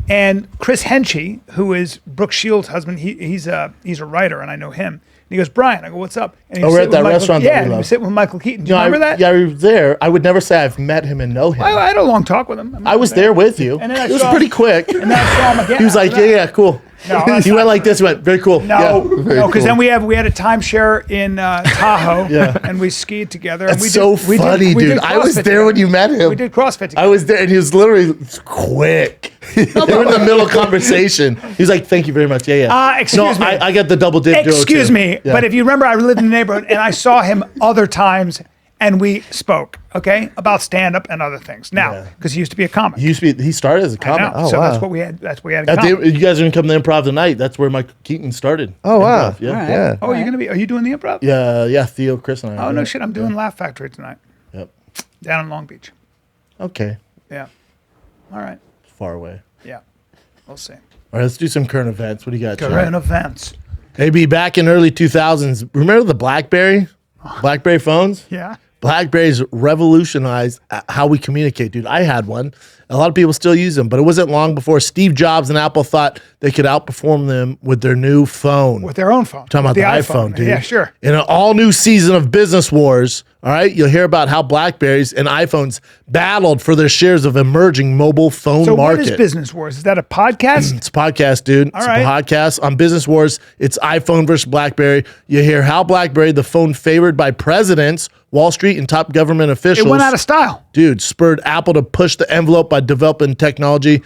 and Chris Henchy, who is Brooke Shields' husband, he's a writer, and I know him. And he goes, Brian. I go, what's up? And he was we're sitting at that with restaurant Michael, that we he love. was sitting with Michael Keaton. Do you No, remember that? Yeah, I was there. I would never say I've met him and know him. I had a long talk with him. I was there with you. And then I it was saw- pretty quick. And then I saw him again. He was like, yeah, cool. No, that's he not- went like this. He went, very cool. No, Yeah. because then we had a timeshare in Tahoe, Yeah. and we skied together. That's and so funny, dude. I was CrossFit there when you together. met him. We did CrossFit together. I was there, and he was literally quick. They were in the middle of conversation. He was like, "Thank you very much." Yeah. Excuse me. I got the double dip. Excuse too. me, Yeah. but if you remember, I lived in the neighborhood, and I saw him other times, and we spoke, about stand-up and other things. Now, because he used to be a comic. He started as a I comic. know. So that's what we had. That's what we had in At common. you guys are gonna come to the improv tonight. That's where Michael Keaton started. Oh wow. Improv, yeah. right. Yeah. Oh, are you doing the improv? Yeah. Theo, Chris, and I. Oh are. no shit! I'm doing Laugh Factory tonight Yep. down in Long Beach. Okay. Yeah. All right. Far away. Yeah. We'll see. All right, let's do some current events. What do you got? Sean? Current events. Maybe back in early 2000s. Remember the BlackBerry phones? Yeah. BlackBerries revolutionized how we communicate, dude. I had one. A lot of people still use them, but it wasn't long before Steve Jobs and Apple thought they could outperform them with their new phone. With their own phone. Talking about With the iPhone, dude. Yeah, sure. In an all-new season of Business Wars, all right, you'll hear about how BlackBerries and iPhones battled for their shares of emerging mobile phone So market. what is Business Wars? Is that a podcast? It's a podcast, dude. It's right. a podcast on Business Wars. It's iPhone versus BlackBerry. You hear how BlackBerry, the phone favored by presidents, Wall Street, and top government officials, It went out of style. dude, spurred Apple to push the envelope by developing technology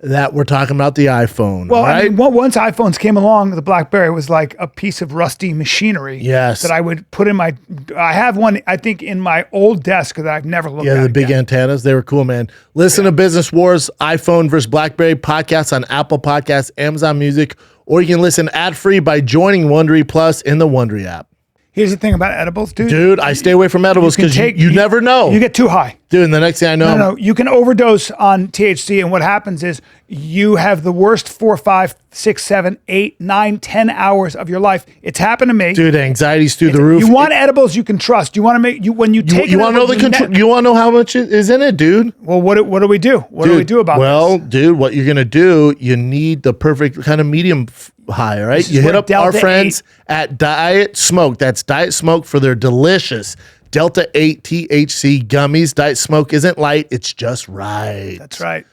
that we're talking about the iPhone. Well, right? I mean, once iPhones came along, the BlackBerry was like a piece of rusty machinery. Yes. That I would put in my. I have one, I think, in my old desk that I've never looked at. Yeah, the big again. antennas. They were cool, man. Listen to Business Wars, iPhone versus BlackBerry podcasts on Apple Podcasts, Amazon Music, or you can listen ad-free by joining Wondery Plus in the Wondery app. Here's the thing about edibles, dude. Dude, I stay away from edibles because you never know. You get too high. Dude, and the next thing I know. No, you can overdose on THC, and what happens is you have the worst 4, 5, 6, 7, 8, 9, 10 hours of your life. It's happened to me. Dude, anxiety's through the roof. You want edibles you can trust. You want to make you when you take. You want to know the control. You want to know how much is in it, dude. Well, what do we do? What do we do about this? Well, dude, what you're gonna do? You need the perfect kind of medium high. All right, you hit up our friends at Diet Smoke. That's Diet Smoke for their delicious Delta 8 THC gummies. Diet Smoke isn't light; it's just right. That's right.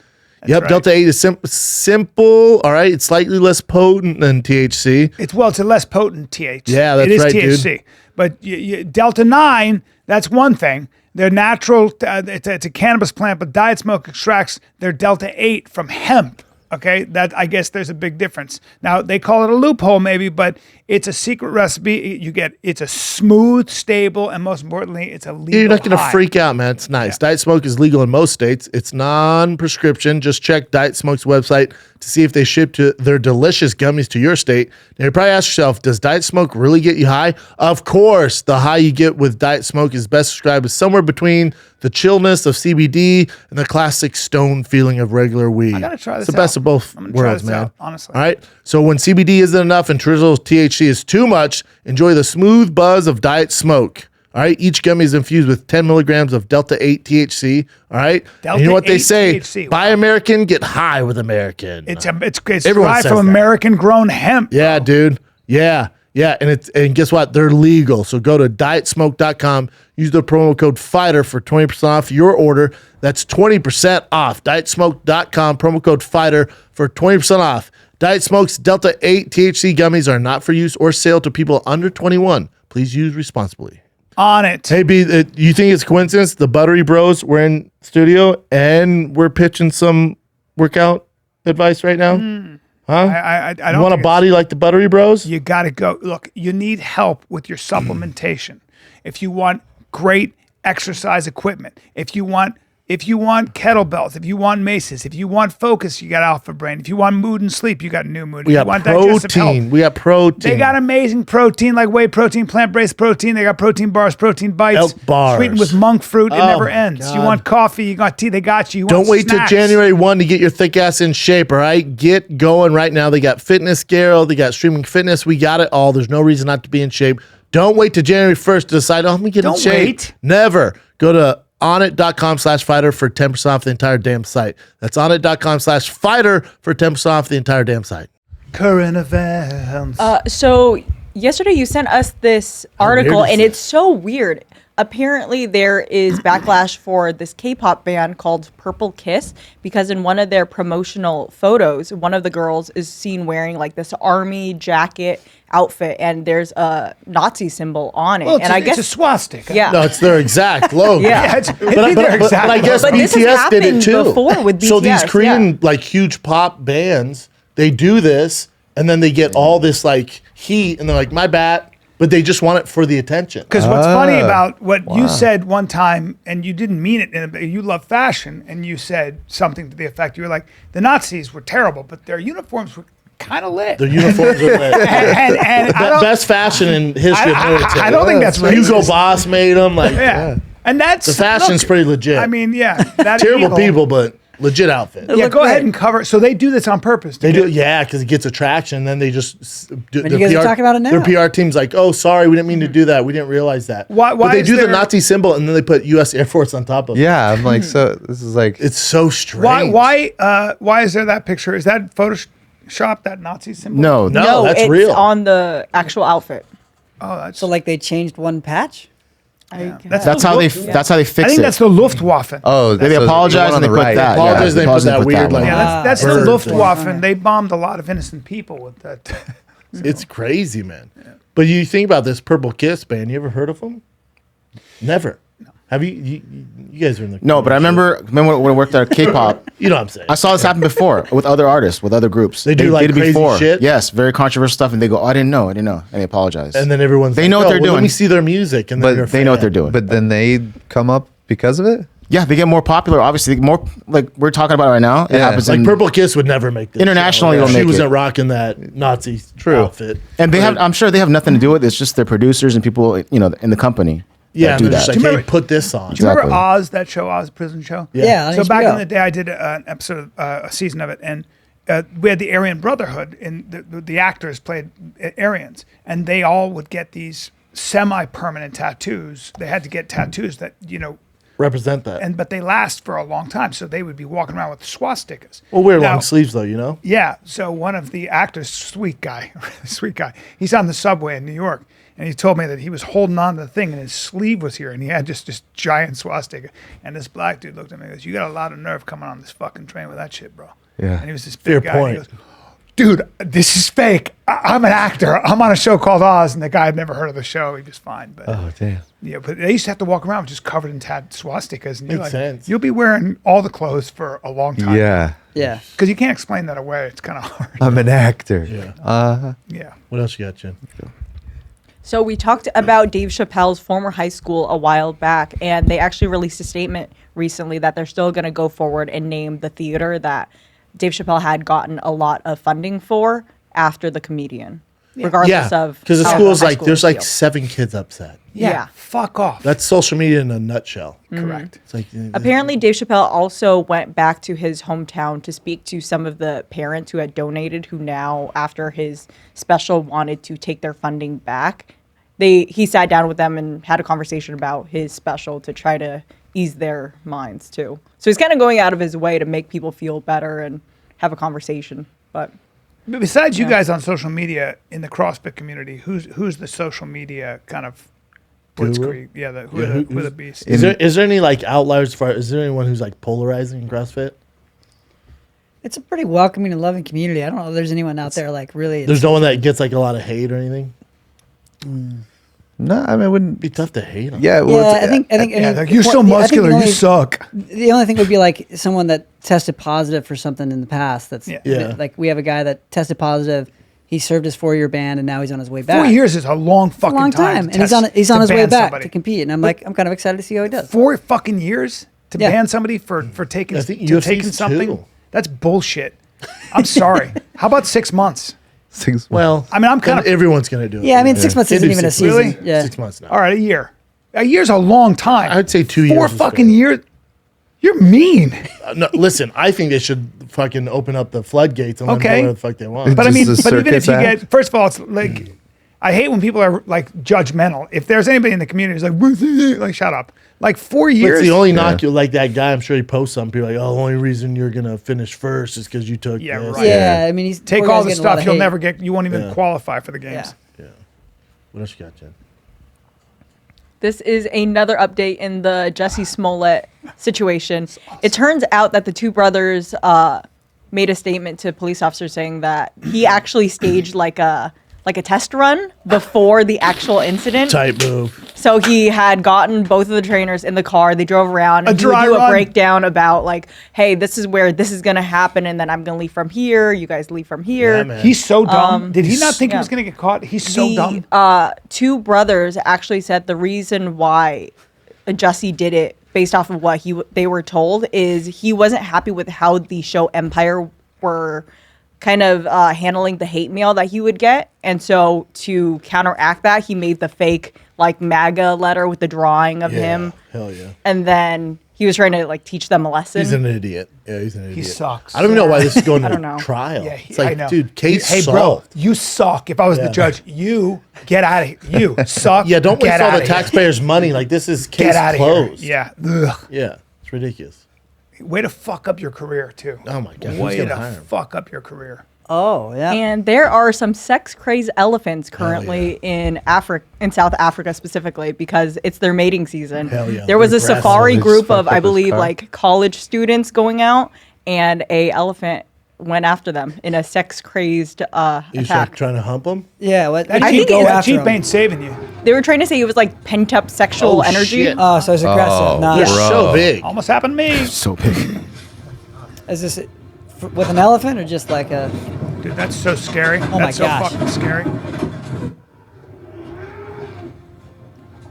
Yep, right. Delta 8 is simple. All right, it's slightly less potent than THC. It's a less potent THC. Yeah, that's right, It is THC. dude. But Delta 9, that's one thing. They're natural. It's a cannabis plant, but Diet Smoke extracts their Delta 8 from hemp. Okay, that I guess there's a big difference. Now they call it a loophole maybe, but it's a secret recipe. It's a smooth, stable, and most importantly, it's a legal. You're not going to high. freak out, man. It's nice. Diet Smoke is legal in most states. It's non-prescription. Just check Diet Smoke's website to see if they ship to their delicious gummies to your state. Now you probably ask yourself, does Diet Smoke really get you high? Of course, the high you get with Diet Smoke is best described as somewhere between the chillness of CBD and the classic stone feeling of regular weed. I gotta try this It's the best out. of both I'm gonna try worlds, this man. out, honestly. All right. So when CBD isn't enough and traditional THC is too much, enjoy the smooth buzz of Diet Smoke. All right. Each gummy is infused with 10 milligrams of Delta 8 THC. All right. And you know what they say? THC. Buy American, get high with American. It's Everyone derived says from that. American grown hemp. Yeah, dude. Yeah. Yeah. And guess what? They're legal. So go to dietsmoke.com. Use the promo code FIGHTER for 20% off your order. That's 20% off. Dietsmoke.com. Promo code FIGHTER for 20% off. Diet Smoke's Delta 8 THC gummies are not for use or sale to people under 21. Please use responsibly. On it. Hey, B, you think it's coincidence? The Buttery Bros were in studio and we're pitching some workout advice right now? Huh? I don't You want a think body like the Buttery Bros? You got to go. Look, you need help with your supplementation. If you want great exercise equipment, if you want kettlebells, if you want maces, if you want focus, you got Alpha Brain. If you want mood and sleep, you got New Mood. We If you got want digestive health, protein. We got protein. they got amazing protein like whey protein, plant-based protein. They got protein bars, protein bites, Elk bars. sweetened with monk fruit. It Oh never my ends. You God. want coffee, you got tea, they got you. You Don't want wait till snacks. January 1 to get your thick ass in shape, all right? Get going right now. They got Fitness Garrow. They got Streaming Fitness. We got it all. There's no reason not to be in shape. Don't wait till January 1st to decide, oh, let me get in Don't shape. wait. Never. Go to onit.com/fighter for 10% off the entire damn site. That's onit.com/fighter for 10% off the entire damn site. Current events. So yesterday you sent us this article, weird is and this? it's so weird. Apparently there is backlash for this K-pop band called Purple Kiss because in one of their promotional photos, one of the girls is seen wearing like this army jacket outfit, and there's a Nazi symbol on it. Well, and I guess it's a swastika. yeah. No, it's their exact logo. Yeah. But I guess But this has BTS did it happened too. before with So these BTS, Korean like huge pop bands, they do this and then they get all this like heat and they're like, my bad, but they just want it for the attention. Because what's funny about what you said one time, and you didn't mean it, you love fashion, and you said something to the effect, you were like, the Nazis were terrible, but their uniforms were kind of lit. Their uniforms are lit. and I don't, Best fashion in history of military. I don't think that's Hugo racist. Boss made them. Like, Yeah. And that's the fashion's pretty legit. I mean, yeah. That terrible eagle- people, but legit outfit. Yeah, look go ahead great. and cover. So they do this on purpose. to They get- do, yeah, because it gets attraction. Then they just do. And you guys are talking about it now. Their PR team's like, "Oh, sorry, we didn't mean to do that. We didn't realize that." Why But they is do the there- Nazi symbol, and then they put U.S. Air Force on top of it. Yeah, I'm like, so this is like, It's so strange. Why is there that picture? Is that Photoshop, that Nazi symbol? No, that's it's real. on the actual outfit. Oh, that's So like they changed one patch? That's how they fix I think it. that's the Luftwaffe. Oh, they So the apologize one on and they the put right. that. They apologize, yeah, they put that apologize, weird, one. like- Yeah, that's the bird thing. Luftwaffe, and they bombed a lot of innocent people with that. It's crazy, man. But you think about this Purple Kiss band. You ever heard of them? Never. Have you guys are in the No, but I remember when I worked at Kpop. You know what I'm saying? I saw this happen before with other artists, with other groups. They do, like, did it crazy shit? Yes, very controversial stuff, and they go, "Oh, I didn't know," and they apologize. And then everyone's they like, know what they're Let doing. me see their music, and then you're a They know what fan. they're doing. But then they come up because of it. Yeah, they get more popular. Obviously, more like we're talking about right now. It Yeah. happens Like in, Purple Kiss would never make this. Internationally, show. they'll She make wasn't it. rocking that Nazi outfit. and they have. I'm sure they have nothing to do with it. It's just their producers and people, in the company. Yeah, that do and they're that. just like, Do you hey, remember- put this on. Do you remember Exactly. Oz, that show, Oz Prison Show? Yeah, on So back HBO. in the day, I did an episode, a season of it, and we had the Aryan Brotherhood, and the actors played Aryans, and they all would get these semi-permanent tattoos. They had to get tattoos that, Represent that. but they last for a long time, so they would be walking around with swastikas. We'll wear Now- long sleeves though, you know. Yeah. So one of the actors, sweet guy, he's on the subway in New York, and he told me that he was holding on to the thing, and his sleeve was here, and he had just this giant swastika. And this black dude looked at me and goes, "You got a lot of nerve coming on this fucking train with that shit, bro." Yeah. And he was this Fair big guy. And he point. goes, "Dude, this is fake. I'm an actor. I'm on a show called Oz," and the guy had never heard of the show. He was fine, but Damn. but they used to have to walk around just covered in swastikas, and you're Makes like, sense. you'll be wearing all the clothes for a long time. Yeah. Yeah. Because you can't explain that away. It's kind of hard. I'm an actor. Yeah. Yeah. What else you got, Jen? So we talked about Dave Chappelle's former high school a while back, and they actually released a statement recently that they're still going to go forward and name the theater that Dave Chappelle had gotten a lot of funding for after the comedian, regardless of because the how school's high like schoolers there's like feel. 7 kids upset. Yeah. Fuck off. That's social media in a nutshell. correct. It's like Apparently, Dave Chappelle also went back to his hometown to speak to some of the parents who had donated, who now, after his special, wanted to take their funding back. He sat down with them and had a conversation about his special to try to ease their minds too. So he's kind of going out of his way to make people feel better and have a conversation. But But besides you guys on social media in the CrossFit community, who's the social media kind of blitzkrieg? Yeah, who are the beasts? is there any like outliers for? Is there anyone who's like polarizing in CrossFit? It's a pretty welcoming and loving community. I don't know if there's anyone out there like really. There's no one that gets like a lot of hate or anything. No, I mean, it wouldn't It'd be tough to hate on. Yeah. Well, Yeah, it's- I think. Yeah, mean, like, you're so I think the muscular, only- you suck. The only thing would be like someone that tested positive for something in the past. That's Yeah. like we have a guy that tested positive. He served his 4-year ban and now he's on his way back. 4 years is a long It's a fucking long time, to and he's test- on to his way ban back somebody. to compete. And I'm kind of excited to see how he does. 4 fucking years to Yeah. ban somebody for taking I think to UFC's taking something. 2. That's bullshit. I'm sorry. How about 6 months? Well, I mean, I'm kind of everyone's gonna do it. Yeah, I mean 6 months They isn't do even a 6 season. Really? Yeah. 6 months now. all right. A year. A year's a long time. I would say 2 years. 4 is fucking fair. years. You're mean. No, listen, I think they should fucking open up the floodgates and let them Okay. do whatever the fuck they want. But I mean, Just the but even if you Circuits get, first of all, it's like, I hate when people are like judgmental. If there's anybody in the community who's like, shut up. Like 4 years. It's the only knock you like that guy. I'm sure he posts something. People are like, oh, the only reason you're gonna finish first is because you took. Yeah, this. right. Yeah, I mean he's Take poor all guy's the getting a lot stuff of you'll hate. never get. You won't even Yeah. qualify for the games. Yeah. Yeah. What else you got, Jen? this is another update in the Jussie Smollett situation. It turns out that the two brothers made a statement to police officers saying that he actually staged like a test run before the actual incident. Tight move. So he had gotten both of the trainers in the car. They drove around and he would dry do a run. breakdown about like, hey, this is where this is going to happen. And then I'm going to leave from here. You guys leave from here. Yeah, man. He's so dumb. Did he not think he yeah. was going to get caught? He's so dumb. The two brothers actually said the reason why Jussie did it based off of what they were told is he wasn't happy with how the show Empire were kind of handling the hate mail that he would get. And so to counteract that, he made the fake like MAGA letter with the drawing of him. Hell yeah. And then he was trying to like teach them a lesson. He's an idiot. Yeah, he's an idiot. He sucks. I don't even know why this is going I to don't know. trial. Yeah, it's like, I know. dude, case hey, bro, solved. you suck. If I was the Yeah. judge, you get out of here. You suck. Yeah, don't waste get all outta the here. taxpayers' money. Like this is case Get out of here. closed. Yeah. Ugh. Yeah, it's ridiculous. Way to fuck up your career too. Oh my god, who's Way gonna to hire him? fuck up your career. Oh yeah. And there are some sex crazed elephants currently in South Africa specifically because it's their mating season. Hell yeah, There was a they're safari aggressive. group Fucked of, up I his believe, car. like college students going out, and a elephant went after them in a sex-crazed You like attack. trying to hump him? Yeah, what? That How do Jeep, you go that after Jeep him? ain't saving you. They were trying to say it was like pent-up sexual Oh, energy. shit. Oh, so it's aggressive. Oh, Nah. You're Bro. so big. Almost happened to me. So big. Is this with an elephant or just like a? Dude, that's so scary. my That's so gosh. fucking scary.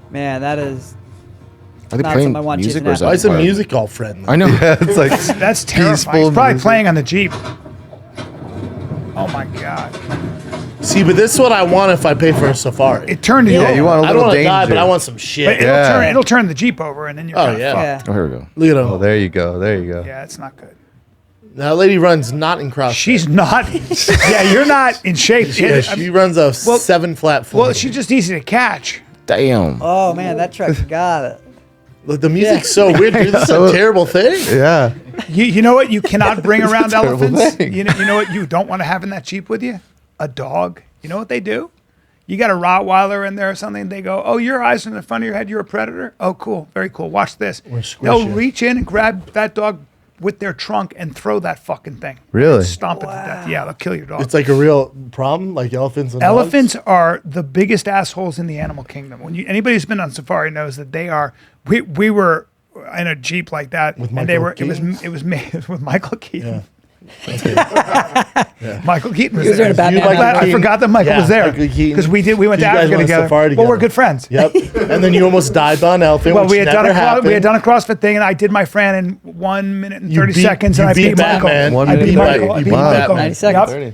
Man, that is. Are they Not playing something I want music chasing or is Why that is the quiet? music all friendly? I know. It's like That's terrifying. Peaceful He's probably music. playing on the Jeep. Oh my God. See, but this is what I want if I pay for a safari. It turned you Yeah, over. you want a I don't little want to danger. die, but I want some But shit. Yeah. it'll turn the Jeep over and then you're Oh, kinda yeah. fucked. Yeah. Oh, here we go. Look at him. Oh, there you go. There you go. Yeah, it's not good. That lady runs not in CrossFit. She's not. Yeah, you're not in shape. Yeah, she runs a 7 flat 40. Well, she's just easy to catch. Damn. Oh man, that truck got it. Look, the music's so weird, dude. This is a terrible thing. Yeah. You know what you cannot bring around terrible elephants? thing. You know what you don't want to have in that Jeep with you? A dog. You know what they do? You got a Rottweiler in there or something, they go, oh, your eyes in the front of your head, you're a predator? Oh, cool. Very cool. Watch this. squish They'll you. reach in and grab that dog with their trunk and throw that fucking thing. Really? And stomp it to death. Yeah, they'll kill your dog. It's like a real problem, like elephants and Elephants dogs. are the biggest assholes in the animal kingdom. Anybody who's been on safari knows that they are. We were in a Jeep like that, With and they Michael were. Keaton? It was made with Michael Keaton. Yeah. Michael Keaton was He was there. wearing a Batman You, Michael I Keaton- forgot that Michael Yeah, was there Michael Keaton. because we went to You guys Africa went together. safari Well, we're together. good friends. Yep. And then you almost died on an elephant, Well, which we had never happened. we had done a CrossFit thing, and I did my friend in 1 minute and You 30 beat- seconds, you and I beat beat Michael. Batman. One I minute beat and Michael. 30. I beat Wow. Michael. 90 seconds. Yep.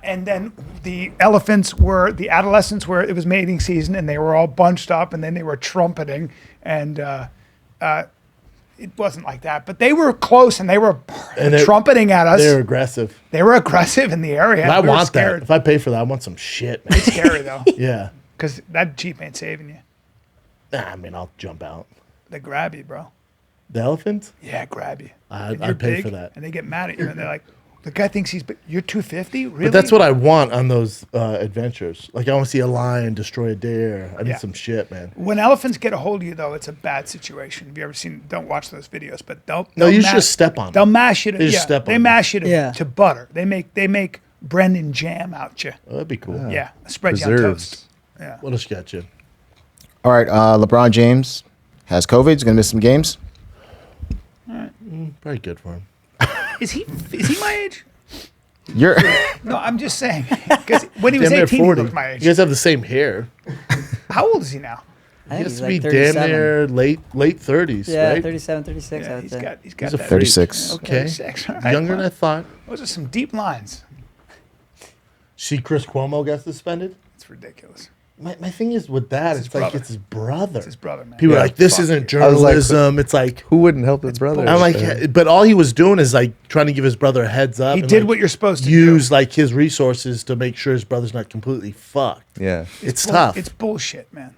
And then the elephants were the adolescents were it was mating season, and they were all bunched up, and then they were trumpeting, and it wasn't like that, but they were close, and they were trumpeting at us. They're aggressive. They were aggressive in the area. And I We were want that. scared. If I pay for that, I want some shit, man. It's scary though, Yeah. because that Jeep ain't saving you. Nah, I mean, I'll jump out. They grab you, bro. The elephant? Yeah, grab you. I'd And you're pay big, for that. and they get mad at you, and they're like, "The guy thinks he's big. You're 250, really?" But that's what I want on those adventures. Like, I want to see a lion destroy a deer. I need Yeah. some shit, man. When elephants get a hold of you, though, it's a bad situation. Have you ever seen? Don't watch those videos, but No, they'll you just step on They'll them. mash you. To, They just yeah, step they on mash you to, Yeah. to butter. They make Brendan jam out you. Oh, that'd be cool. Yeah, spread you on Preserves. toast. Yeah. What else you got, you? All right. LeBron James has COVID. He's going to miss some games. Probably good for him. Is he my age? You're. No, I'm just saying. Because when he was Damn near 18, he looked my You age. guys have the same hair. How old is he now? I He think has he's to like be 37. damn near late 30s, Yeah, right? 37, 36. I Yeah, would he's say. got He's that. a freak. 36. Okay. 36, all right, Younger than I well. thought. Those are some deep lines. See, Chris Cuomo got suspended. It's ridiculous. My thing is with that, his it's like brother. it's his brother. It's his brother, man. People are like, this Fuck isn't you. I was like, journalism. It's like, Who wouldn't help his brother? I'm like, but all he was doing is like trying to give his brother a heads up. He and, did like, what you're supposed to use do. like his resources to make sure his brother's not completely fucked. yeah. It's tough. It's bullshit, man.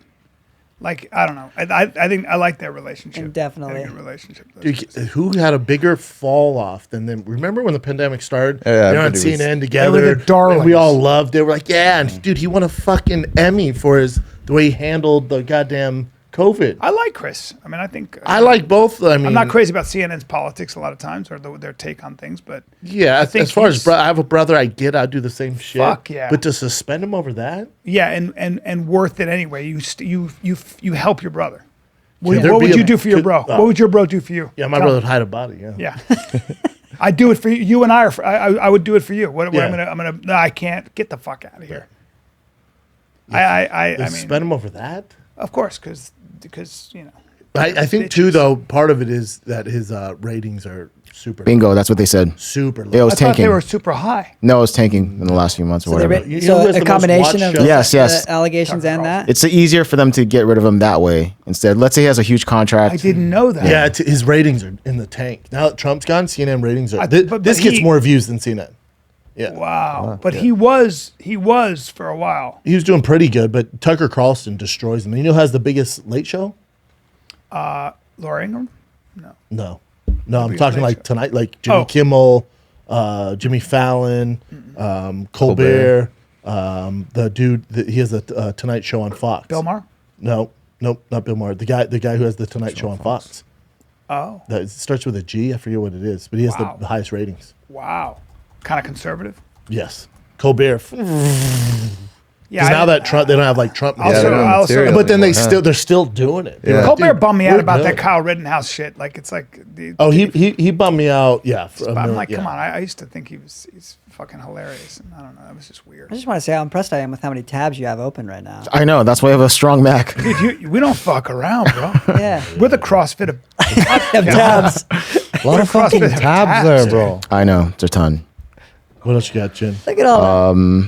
Like, I don't know. I think I like their relationship. And definitely. They had a good relationship. Dude, who had a bigger fall off than them? Remember when the pandemic started? Yeah, They're on everybody was- CNN together. They were the darlings. And we all loved it. We're like, yeah, and dude, he won a fucking Emmy for the way he handled the goddamn COVID. I like Chris. I mean, I think I like both. I mean, I'm not crazy about CNN's politics a lot of times or their take on things, but Yeah, I think as far as he's- I have a brother, I get. I'd do the same shit. Fuck yeah. But to suspend him over that? yeah, and worth it anyway. You help your brother. What, there what be would a- you do for your could- bro? oh. What would your bro do for you? Yeah, my Tell brother me. would hide a body. Yeah. Yeah. I do it for you. You and I are. I would do it for you. What Yeah. I'm gonna. No, I can't. Get the fuck out of here. I mean, Suspend him over that? of course, because you know. I think bitches. too, though, part of it is that his ratings are super, Bingo. That's what they said. super low. Yeah, it was I thought they tanking. were super high. No, it was tanking in the last few months or So, whatever. You know who has a the most combination watched of shows? Yes. the allegations Tucker and Carlson. that. It's easier for them to get rid of him that way instead. Let's say he has a huge contract. I didn't know that. Yeah, his ratings are in the tank. Now that Trump's gone, CNN ratings are. but This gets he- more views than CNN. Yeah. Wow. But he was for a while. He was doing pretty good, but Tucker Carlson destroys him. And you know who has the biggest late show? Laura Ingraham? No. No, I'm biggest talking late like show? tonight, like Jimmy Oh. Kimmel, Jimmy Fallon, Colbert, the dude, he has a Tonight Show on Fox. Bill Maher? No, nope, not Bill Maher. The guy who has the Tonight Show on Fox. Oh. That it starts with a G. I forget what it is, but he has Wow. the highest ratings. Wow. kind of conservative. Yes. Colbert. Yeah. Now that Trump, they don't have like Trump. Also- they don't have also- cereal but then anymore, they're still doing it. They're Yeah. like, Colbert dude, bummed me out we're about that good. Kyle Rittenhouse shit. Like it's like. He bummed me out. Yeah. But I'm like, come on. I used to think he's fucking hilarious, and I don't know. That was just weird. I just want to say how impressed I am with how many tabs you have open right now. I know. That's why I have a strong Mac. Dude, we don't fuck around, bro. Yeah. We're the CrossFit. Have tabs. A lot of fucking CrossFit tabs there, bro. I know. It's a ton. What else you got, Chin? Look at all that.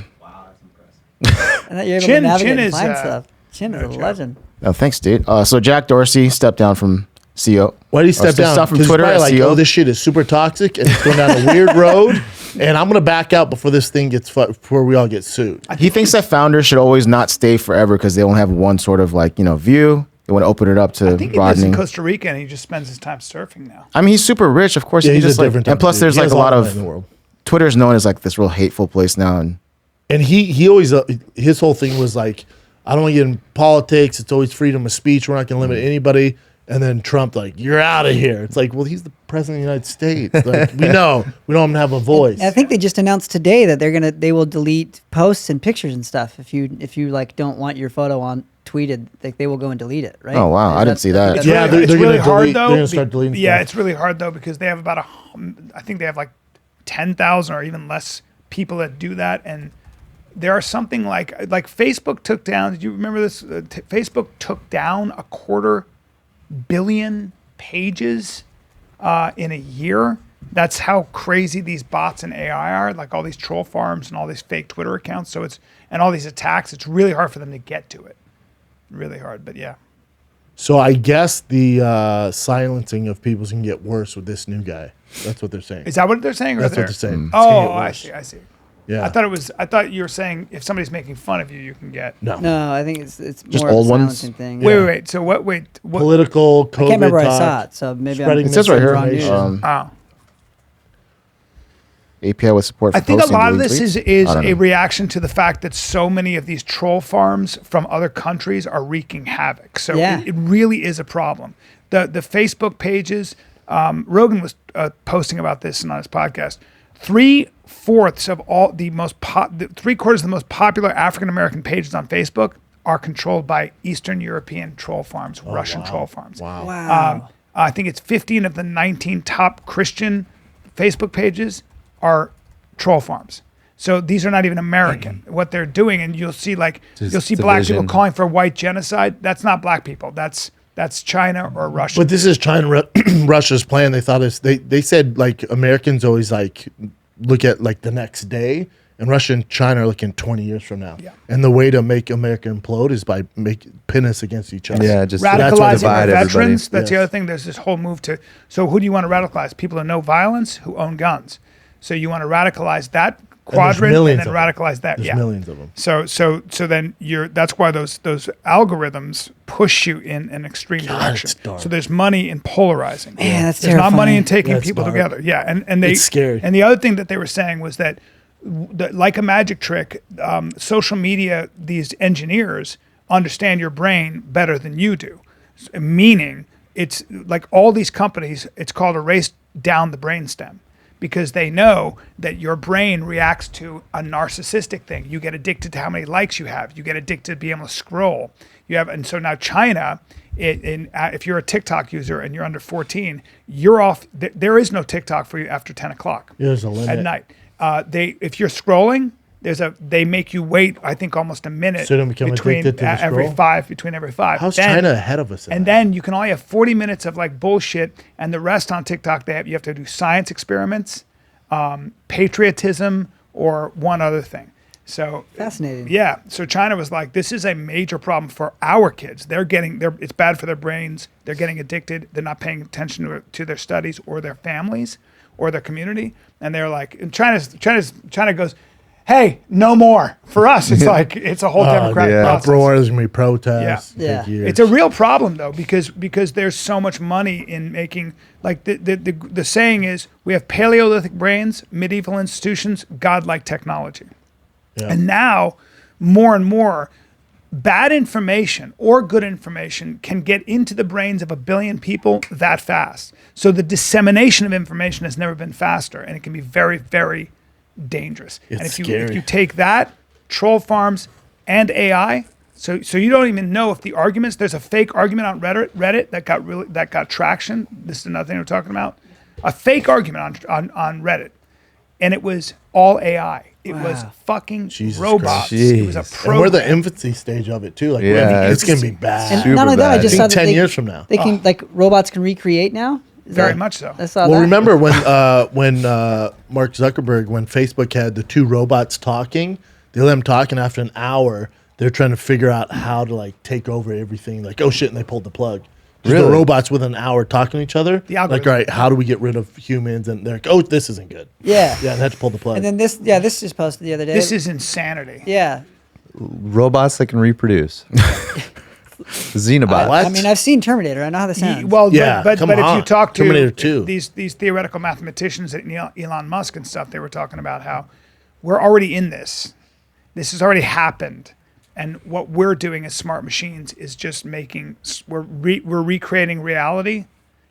And that you're able Chin- to navigate Chin and is, find stuff. Chin is a legend. Oh, thanks, dude. So Jack Dorsey stepped down from CEO. Why did he step down? From 'Cause Twitter he's as probably like, CEO. oh, this shit is super toxic and it's going down a weird road, and I'm gonna back out before this thing gets before we all get sued. He thinks that founders should always not stay forever because they only have one sort of view. They want to open it up to I think he lives in broadening. Costa Rica, and he just spends his time surfing now. I mean, he's super rich. Of course, Yeah, he he's just a different type and plus, of dude. there's He like has a lot all the of money in the world. Twitter's known as like this real hateful place now, and And he always his whole thing was like, I don't want to get in politics. It's always freedom of speech. We're not going to limit anybody. And then Trump, like, you're out of here. It's like, well, he's the president of the United States. Like, we know we don't even have a voice. And I think they just announced today that they will delete posts and pictures and stuff if you like don't want your photo on tweeted. Like they will go and delete it. Right? Oh, wow. I didn't see that. It's Yeah, really, they're it's gonna really hard delete- though. they're gonna start deleting Yeah, stuff. it's really hard though because they have about I think they have like 10,000 or even less people that do that, and there are something like Facebook took down. Did you remember this? Facebook took down 250 million pages in a year. That's how crazy these bots and AI are. Like all these troll farms and all these fake Twitter accounts. So and all these attacks. It's really hard for them to get to it. Really hard, but yeah. So I guess the silencing of people can get worse with this new guy. That's what they're saying. Is that what they're saying? Or That's what they're they're saying. It's Oh, gonna get I worse. see. I see. Yeah. I thought you were saying if somebody's making fun of you, you can get. No. No, I think it's Just more old of a ones? silencing thing. Wait. So what? Wait. What? Political, COVID I can't remember where I talk, saw it, so maybe spreading It says right here, misinformation. Oh. API with support for I think a posting lot of delete this tweets? is I don't a know. reaction to the fact that so many of these troll farms from other countries are wreaking havoc. So Yeah. it really is a problem. The Facebook pages, Rogan was posting about this on his podcast. 3/4 of all the 3/4 of the most popular African American pages on Facebook are controlled by Eastern European troll farms, Russian troll farms. Wow. Wow. I think it's 15 of the 19 top Christian Facebook pages are troll farms. So these are not even American. What they're doing, and you'll see black people division. calling for white genocide. That's not black people. That's China or Russia. But this is China, Russia's plan. They thought they said like Americans always like look at like the next day, and Russia and China are looking 20 years from now. Yeah. And the way to make America implode is by pin us against each other. Yeah, just radicalizing our divide veterans. everybody. That's the Yes. other thing. There's this whole move to. So who do you want to radicalize? People who know violence, who own guns. So you want to radicalize that quadrant and millions then of them. radicalize that. There's Yeah. millions of them. So then that's why those algorithms push you in an extreme direction. it's dark. So there's money in polarizing. Man, that's there's not money in terrifying. taking That's people dark. together. Yeah, and they It's scary. And the other thing that they were saying was that like a magic trick, social media, these engineers understand your brain better than you do. Meaning, it's like all these companies, it's called a race down the brainstem because they know that your brain reacts to a narcissistic thing. You get addicted to how many likes you have. You get addicted to being able to scroll. And so now China, if you're a TikTok user and you're under 14, you're off. There is no TikTok for you after 10 o'clock There's a limit. at night. If you're scrolling, they make you wait. I think almost a minute So you don't become between addicted to the every scroll? five. Between every five. How's Then- China ahead of us? in And that? then you can only have 40 minutes of like bullshit, and the rest on TikTok you have to do science experiments, patriotism, or one other thing. So Fascinating. Yeah. So China was like, this is a major problem for our kids. It's bad for their brains. They're getting addicted. They're not paying attention to their studies or their families or their community. And they're like, and China goes, hey, no more. For us, it's like it's a whole democratic yeah. process. uproar, there's gonna be protests. Yeah. Take years. It's a real problem though because there's so much money in making like the saying is we have Paleolithic brains, medieval institutions, godlike technology. Yeah. And now more and more bad information or good information can get into the brains of 1 billion people that fast. So the dissemination of information has never been faster, and it can be very, very dangerous. It's and if scary. you take that, troll farms, and AI, so you don't even know if the arguments. There's a fake argument on Reddit that got traction. This is another thing we're talking about. A fake argument on Reddit, and it was all AI. It was fucking Jesus robots. Christ. It was a Jeez. And we're program. the infancy stage of it too. Like, Yeah, it's gonna be And bad. Super not only that, I bad. just I saw think that 10 they, years from now. they can like robots can recreate now. Is Very that- much so. I saw Well, that. remember when Mark Zuckerberg, when Facebook had the two robots talking, they let them talk, and after an hour, they're trying to figure out how to like take over everything. Like, oh shit, and they pulled the plug. Just Really? the robots within an hour talking to each other. The Like, algorithm. all right, how do we get rid of humans? And they're like, oh, this isn't good. Yeah. Yeah, and they had to pull the plug. And then this just posted the other day. This is insanity. yeah. Robots that can reproduce. Xenobots. What? I mean, I've seen Terminator. I know how this sounds. Well, Yeah, but come if you on. talk to Terminator 2. these theoretical mathematicians at Elon Musk and stuff, they were talking about how we're already in this. This has already happened, and what we're doing as smart machines is just we're recreating reality,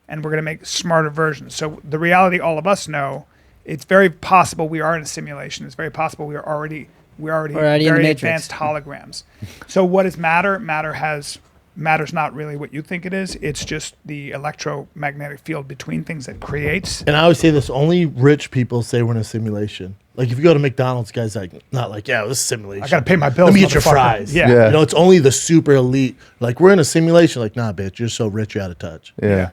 and we're going to make smarter versions. So the reality all of us know, it's very possible we are in a simulation. It's very possible we're already already in the very Matrix. advanced holograms. So what is matter? Matter's not really what you think it is. It's just the electromagnetic field between things that creates. And I always say this: only rich people say we're in a simulation. Like if you go to McDonald's, guys like not like, yeah, this is a simulation. I gotta pay my bills. Let me get your motherfucker. fries. Yeah. Yeah. You know, it's only the super elite. Like we're in a simulation. Like, nah, bitch, you're so rich, you're out of touch. Yeah.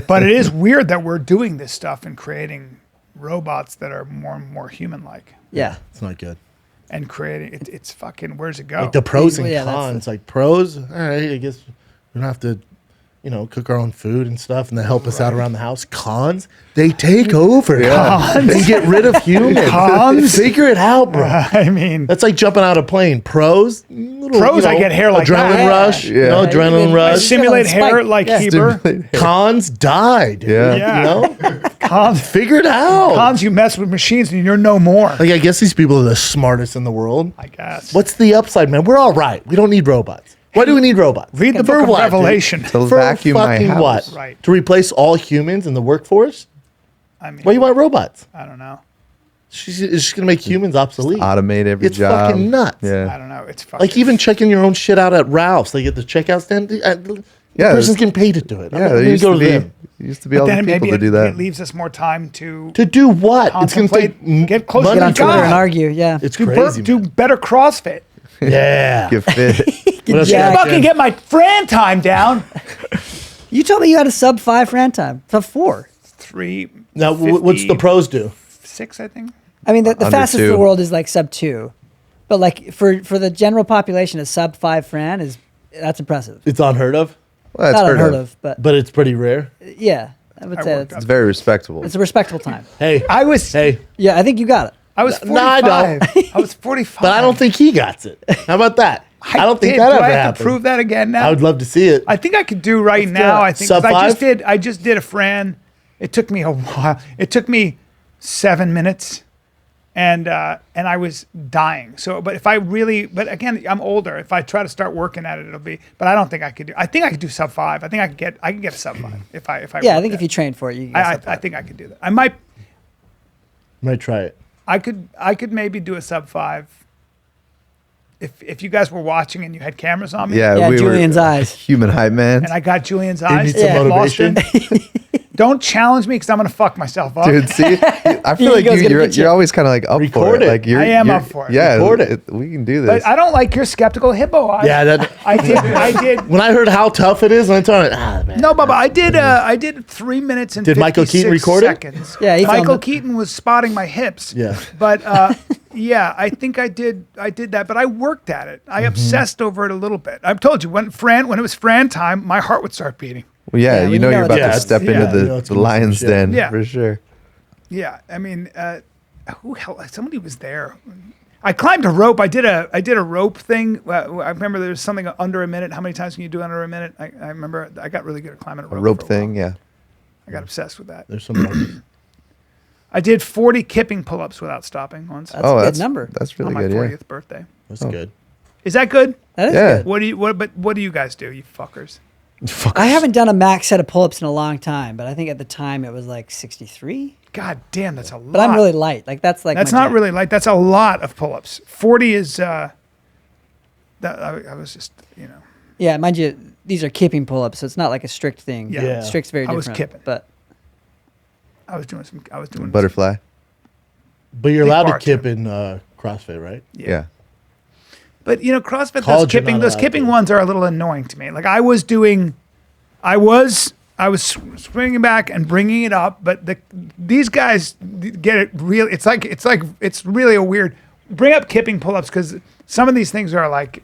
But it is weird that we're doing this stuff and creating robots that are more and more human-like, Yeah. It's not good. and creating it's fucking. Where's it go? Like the pros and Yeah, that's cons. Like pros, all right, I guess we don't have to, cook our own food and stuff, and they help us out around the house. Cons, they take over. Cons, they get rid of humans. Cons? Figure it out, bro. I mean, That's like jumping out of a plane. Pros, little, Pros, I get hair like adrenaline that. rush. Yeah. Yeah. Yeah, Adrenaline you rush. simulate Spike. hair like Yeah. Heber. Cons died. Yeah. Yeah. You know, Cons, figure it out. cons, you mess with machines and you're no more. Like I guess these people are the smartest in the world. I guess. What's the upside, man? We're all right. We don't need robots. Why do we need robots? Read the For book of what, dude? Revelation. To For vacuum my fucking house. what? Right. To replace all humans in the workforce? I mean, Why do you want robots? I don't know. It's just gonna make humans obsolete. Automate every It's job. fucking nuts. I Yeah. don't know. It's fucking. Like even checking your own shit out at Ralph's, like at the checkout stand. The Yeah, person's getting paid to do it. Yeah, I'm there gonna used go to to be them. all then the maybe people to do it that. leaves us more time to To do what? It's gonna Contemplate, take get closer money to Get on God. Twitter and argue. Yeah. It's do, crazy. do man. better CrossFit. Yeah. Get fit. What else Yeah. you got, Fucking Jen? get my Fran time down. You told me you had a sub 5 Fran time. Sub 4. 3. Now, what's the pros do? 6, I think. I mean, the Under fastest in the 2. world is like sub 2. But like for the general population, a sub 5 Fran that's impressive. It's unheard of, Well, that's Not heard unheard of. of, but but it's pretty rare. yeah, I would say worked It's it's very respectable. a respectable time. Hey, I was hey, Yeah, I think you got it. I was No, I 45. don't. I was 45. but I don't think he got it. How about that? I don't think did. that Do ever I have happened. to prove that again now? I would love to see it. I think I could do right now. it. I think 'cause Sub I just 5? did a Fran. It took me a while. It took me 7 minutes, and I was dying. So, but again, I'm older. If I try to start working at it, it'll be. But I don't think I could do. I think I could do sub 5. I think I can get a sub 5 if I. Yeah, I worked think if at you it. train for it, you can get I sub 5. think I could do that. I might. Might try it. I could maybe do a sub 5. If you guys were watching and you had cameras on me, Yeah, Yeah, we Julian's were eyes. human hype man. and I got Julian's You eyes, need some Yeah. lost motivation. him. Don't challenge me because I'm gonna fuck myself up. Dude, see, I feel like Ego's gonna get you. you're always kind of like up Record for it. it. Like you're, I am you're- up for it. Yeah, Record it. we can do this. But I don't like your skeptical hippo eyes. Yeah, that. I did. When I heard how tough it is, and I told it, man. No, Bubba, I did 3 minutes and Did Michael Keaton 56 record it? seconds. Yeah, he filmed Michael it. Keaton was spotting my hips. Yeah. But yeah, I think I did that, but I worked at it. I obsessed over it a little bit. I've told you when it was Fran time, my heart would start beating. well, yeah, Yeah, you when know you you're know about it's- to step Yeah, into you know it's the gonna be some lion's shit. den Yeah. for sure. Yeah, I mean, who hell? Somebody was there. I climbed a rope. I did a rope thing. I remember there was something under a minute. How many times can you do under a minute? I remember I got really good at climbing a rope. A rope for a thing, while. yeah. I got obsessed with that. There's some. I did 40 kipping pull-ups without stopping once That's Oh, a good that's number. That's on really my good. 40th birthday. That's good. Is that good? That is Yeah. good. What do you guys do, you fuckers? I haven't done a max set of pull-ups in a long time, but I think at the time it was like 63. God damn, that's a lot. But I'm really light. Like that's That's my not jam. really light. That's a lot of pull-ups. 40 is. That I was just Yeah, mind you, these are kipping pull-ups, so it's not like a strict thing. Yeah. Strict's very I different. was kipping. But I was doing some Butterfly. But you're Big allowed to bar, kip too. in CrossFit, right? Yeah. But CrossFit, College, you're not those allowed kipping to. ones are a little annoying to me. Like I was swinging back and bringing it up, but these guys get it real. It's really a weird. Bring up kipping pull-ups because some of these things are like,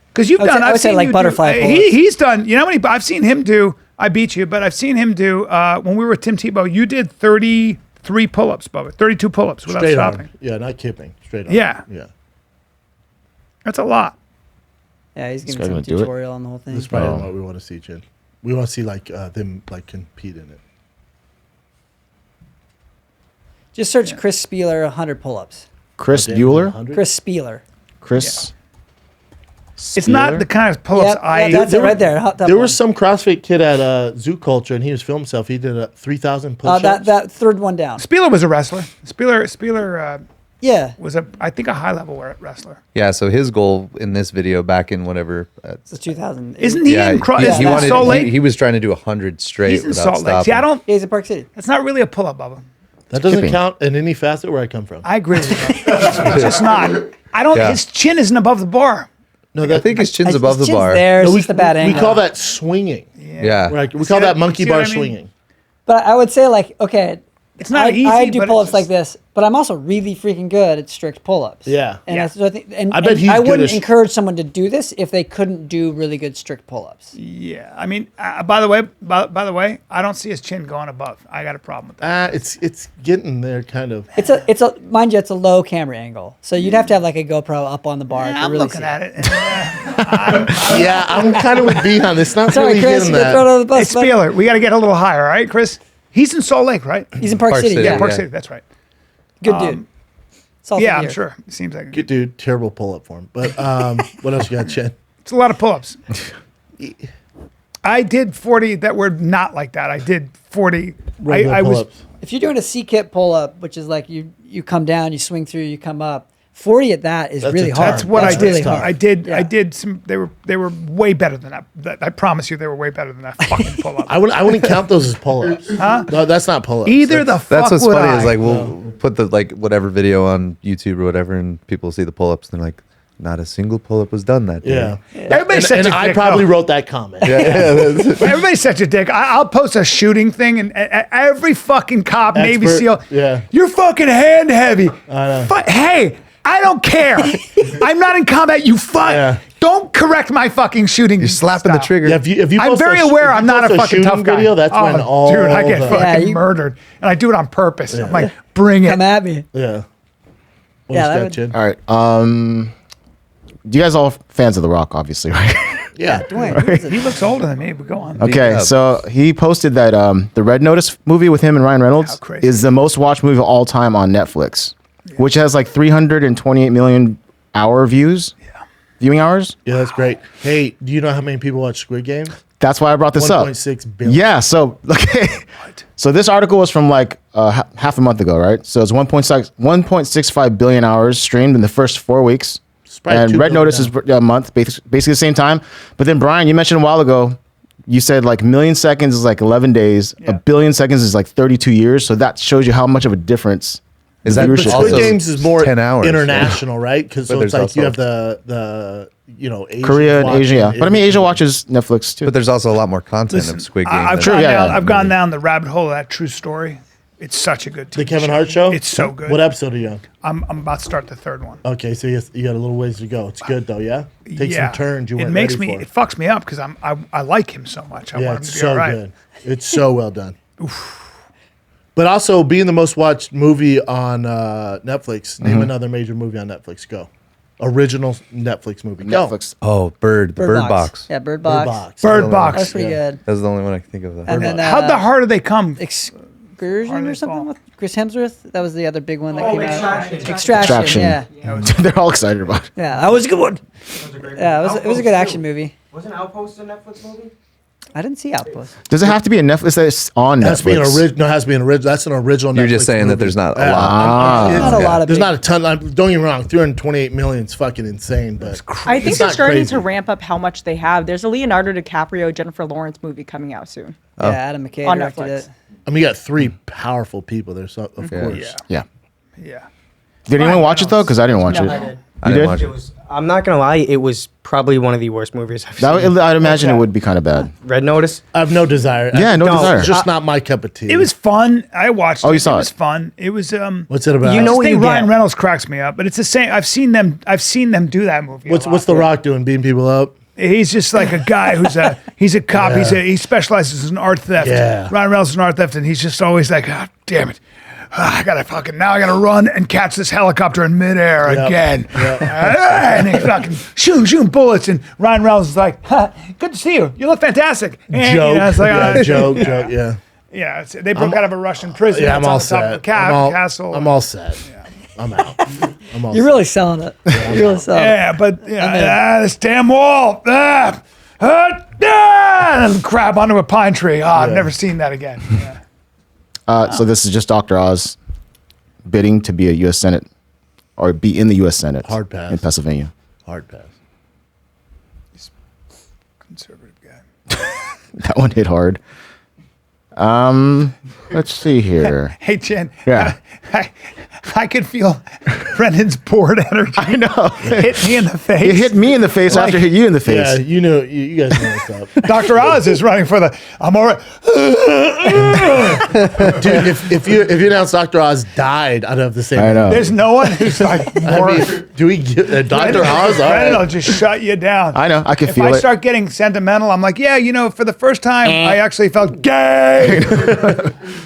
because you've done. I I've would say seen like you butterfly do, pull-ups. he's done. You know how many? I've seen him do. I beat you, but I've seen him do. When we were with Tim Tebow, you did 33 pull-ups, Bubba. 32 pull-ups without Straight stopping. arm. Yeah, not kipping. Straight arm. Yeah. Yeah. That's a lot. yeah, he's This giving guy some gonna do it? tutorial on the whole thing. That's probably not what we want to see, Chin. We want to see like them like compete in it. Just search Chris Spieler 100 pull-ups. Chris Damn, Bueller. 100? Chris Spieler. Chris. It's not the kind of pull-ups Yep, I. that's it right there. That There one. was some CrossFit kid at Zoo Culture, and he was filming himself. He did 3,000 push-ups. that third one down. Spieler was a wrestler. Spieler Yeah, was I think a high level wrestler. Yeah, so his goal in this video back in whatever. it's 2000. Isn't he in Salt Lake? he was trying to do 100 straight He's in without Salt Lake. stopping. See, I don't. Yeah, he's in Park City. That's not really a pull-up, Bubba. That doesn't kipping. count in any facet where I come from. I agree with you. It's just not. I don't. Yeah. His chin isn't above the bar. No, I think his chin's His above the chin's bar. There, it's no, just a bad we angle. call that swinging. Yeah. Right? We See call that- that monkey see bar what I mean? swinging. But I would say like, okay, It's not easy. I do but it's pull-ups like just- this, but I'm also really freaking good at strict pull-ups. Yeah. And Yeah. so I think, and I bet he's I good wouldn't as- encourage someone to do this if they couldn't do really good strict pull-ups. Yeah. I mean, by the way, I don't see his chin going above. I got a problem with that. It's getting there, kind of. It's a mind you, it's a low camera angle, so you'd have to have like a GoPro up on the bar. to I'm really looking see at it. And, Yeah, I'm kind of with B on this. Not Sorry, really Chris, getting you got thrown that. under the hey, bus. bud. Spieler, we got to get a little higher, all right, Chris? He's in Salt Lake, right? He's in Park, Park City. City, Yeah, Yeah, Park yeah. City. That's right. good dude. Salty Yeah, I'm beer. sure. It seems like Good dude, terrible pull-up for him. But what else you got, Chen? it's a lot of pull-ups. I did 40 that were not like that. I did 40. Regular I was pull-ups. If you're doing a C-kip pull-up, which is like you come down, you swing through, you come up. 40 at that is That's really a hard. That's what That's I did. really hard. I did. Yeah. I did some. They were way better than that. I promise you, they were way better than that fucking pull up. I wouldn't count those as pull-ups. Huh? No, that's not pull-ups. Either the fuck That's what's would funny I. is like we'll put the like whatever video on YouTube or whatever, and people see the pull-ups and they're like, not a single pull-up was done that day. Yeah. Everybody's such And a I dick, probably though. wrote that comment. Everybody's such a dick. I'll post a shooting thing, and every fucking cop, Navy Expert, SEAL, yeah. you're fucking hand heavy. know. Hey, I don't care. I'm not in combat. You fuck. Yeah. Don't correct my fucking shooting. You're slapping the style. trigger. Yeah, if you I'm post very a sh- aware if you I'm not a post fucking tough shooting guy. Video, that's when all dude, I get the- fucking Yeah, you- murdered, and I do it on purpose. I'm like, bring it. Come at me. Yeah. What Yeah, else that got, would- Chen? All right. You guys all fans of The Rock, obviously, right? Yeah. Dwayne, who is it? He looks older than me, but go on. Okay, up. so he posted that the Red Notice movie with him and Ryan How Reynolds crazy. is the most watched movie of all time on Netflix, which has like 328 million viewing hours. Yeah, that's great. Hey, do you know how many people watch Squid Game? That's why I brought this up. 1.6 billion. Yeah, so okay. So this article was from like half a month ago, right? So it's 1.65 billion hours streamed in the first 4 weeks. probably And 2 Red billion Notice is a month, basically the same time. But then Brian, you mentioned a while ago, you said like a million seconds is like 11 days. Yeah. A billion seconds is like 32 years. So that shows you how much of a difference Is the that viewership also- Squid Games is more 10 hours, international, right? Because But so it's there's like you also- have the Asians Korea and watching Asia, yeah. it. But I mean, Asia watches Netflix too. But there's also a lot more content Listen, of Squid Game. I've, than- Sure, gone yeah, down, yeah. I've gone down the rabbit hole of that true story. It's such a good TV The Kevin Hart show? It's so good. What episode are you on? I'm about to start the third one. Okay, so you got a little ways to go. It's good though, yeah? Take Yeah. some turns you It weren't makes ready me. for. It fucks me up because I like him so much. I Yeah, want him it's to be so all right. good. It's so well done. But also, being the most watched movie on Netflix, name another major movie on Netflix. Go. Original Netflix movie. Go. Netflix. Oh, Bird Box. Yeah, Bird Bird Box. Box. Bird That Box. was pretty good. That's the only one I can think of. That. And then How the harder they come? Excursion Hard or they something fall. with Chris Hemsworth. That was the other big one that Oh, came Extraction. out. Extraction. Extraction. They're all excited about it. Yeah, that was a good one. That was a great Yeah, it was a good Outpost action too. movie. Wasn't Outpost a Netflix movie? I didn't see Outpost. Does it have to be a Netflix? It's on It has to be an Netflix. original. No, it has to be an original. That's an original. You're Netflix just saying movie. that there's not a Yeah, lot. it's- Not a lot of There's big- not a ton. Don't get me wrong. 328 million is fucking insane, but I think It's they're not starting crazy. to ramp up how much they have. There's a Leonardo DiCaprio, Jennifer Lawrence movie coming out soon. Yeah, Adam McKay On directed Netflix. it. I mean, you got three powerful people there, so of course. Yeah. Yeah. Did anyone watch it though? Because I didn't watch No, it. I did. I You didn't did? watch It it. was. I'm not gonna lie. It was probably one of the worst movies I've That, seen. I'd imagine Okay. it would be kind of bad. Red Notice. I have no desire. Yeah, no No, desire. It's just not my cup of tea. It was fun. I watched it. Oh, you saw It was it? fun. It was What's it about? You know I what think you Ryan get. Reynolds cracks me up, but it's the same. I've seen them do that movie. a What's lot. The Rock doing? Beating people up? He's just like a guy he's a cop. Yeah. He specializes in art theft. Yeah. Ryan Reynolds is an art theft, and he's just always like, oh, damn it. I gotta run and catch this helicopter in midair Yep. again. Yep. And he's fucking shooting bullets. And Ryan Reynolds is like, good to see you. You look fantastic. And, Joke. you know, it's like, Yeah, joke. Yeah. Yeah, they broke out of a Russian prison. Yeah, I'm It's on all the top of set. the castle. I'm all set. I'm out. I'm all You're set. really selling it. You're really selling it. Yeah, but this damn wall. And crab onto a pine tree. Oh, I've never seen that again. Yeah. So this is just Dr. Oz bidding to be a U.S. Senate or be in the U.S. Senate Hard pass. in Pennsylvania. Hard pass. Conservative guy. That one hit hard. Let's see here. Hey, Jen. Yeah. I could feel Brendan's bored energy. I know. Hit me in the face. It hit me in the face after it hit you in the face. Yeah, you know, you guys know what's up. Dr. Oz is running for the. I'm all right. Dude, if you announce Dr. Oz died, I'd have the same. I know. There's no one who's like more. I mean, do we get Dr. Oz? All Brendan will right. just shut you down. I know. I can If feel I it. start getting sentimental, I'm like, yeah, for the first time, I actually felt gay.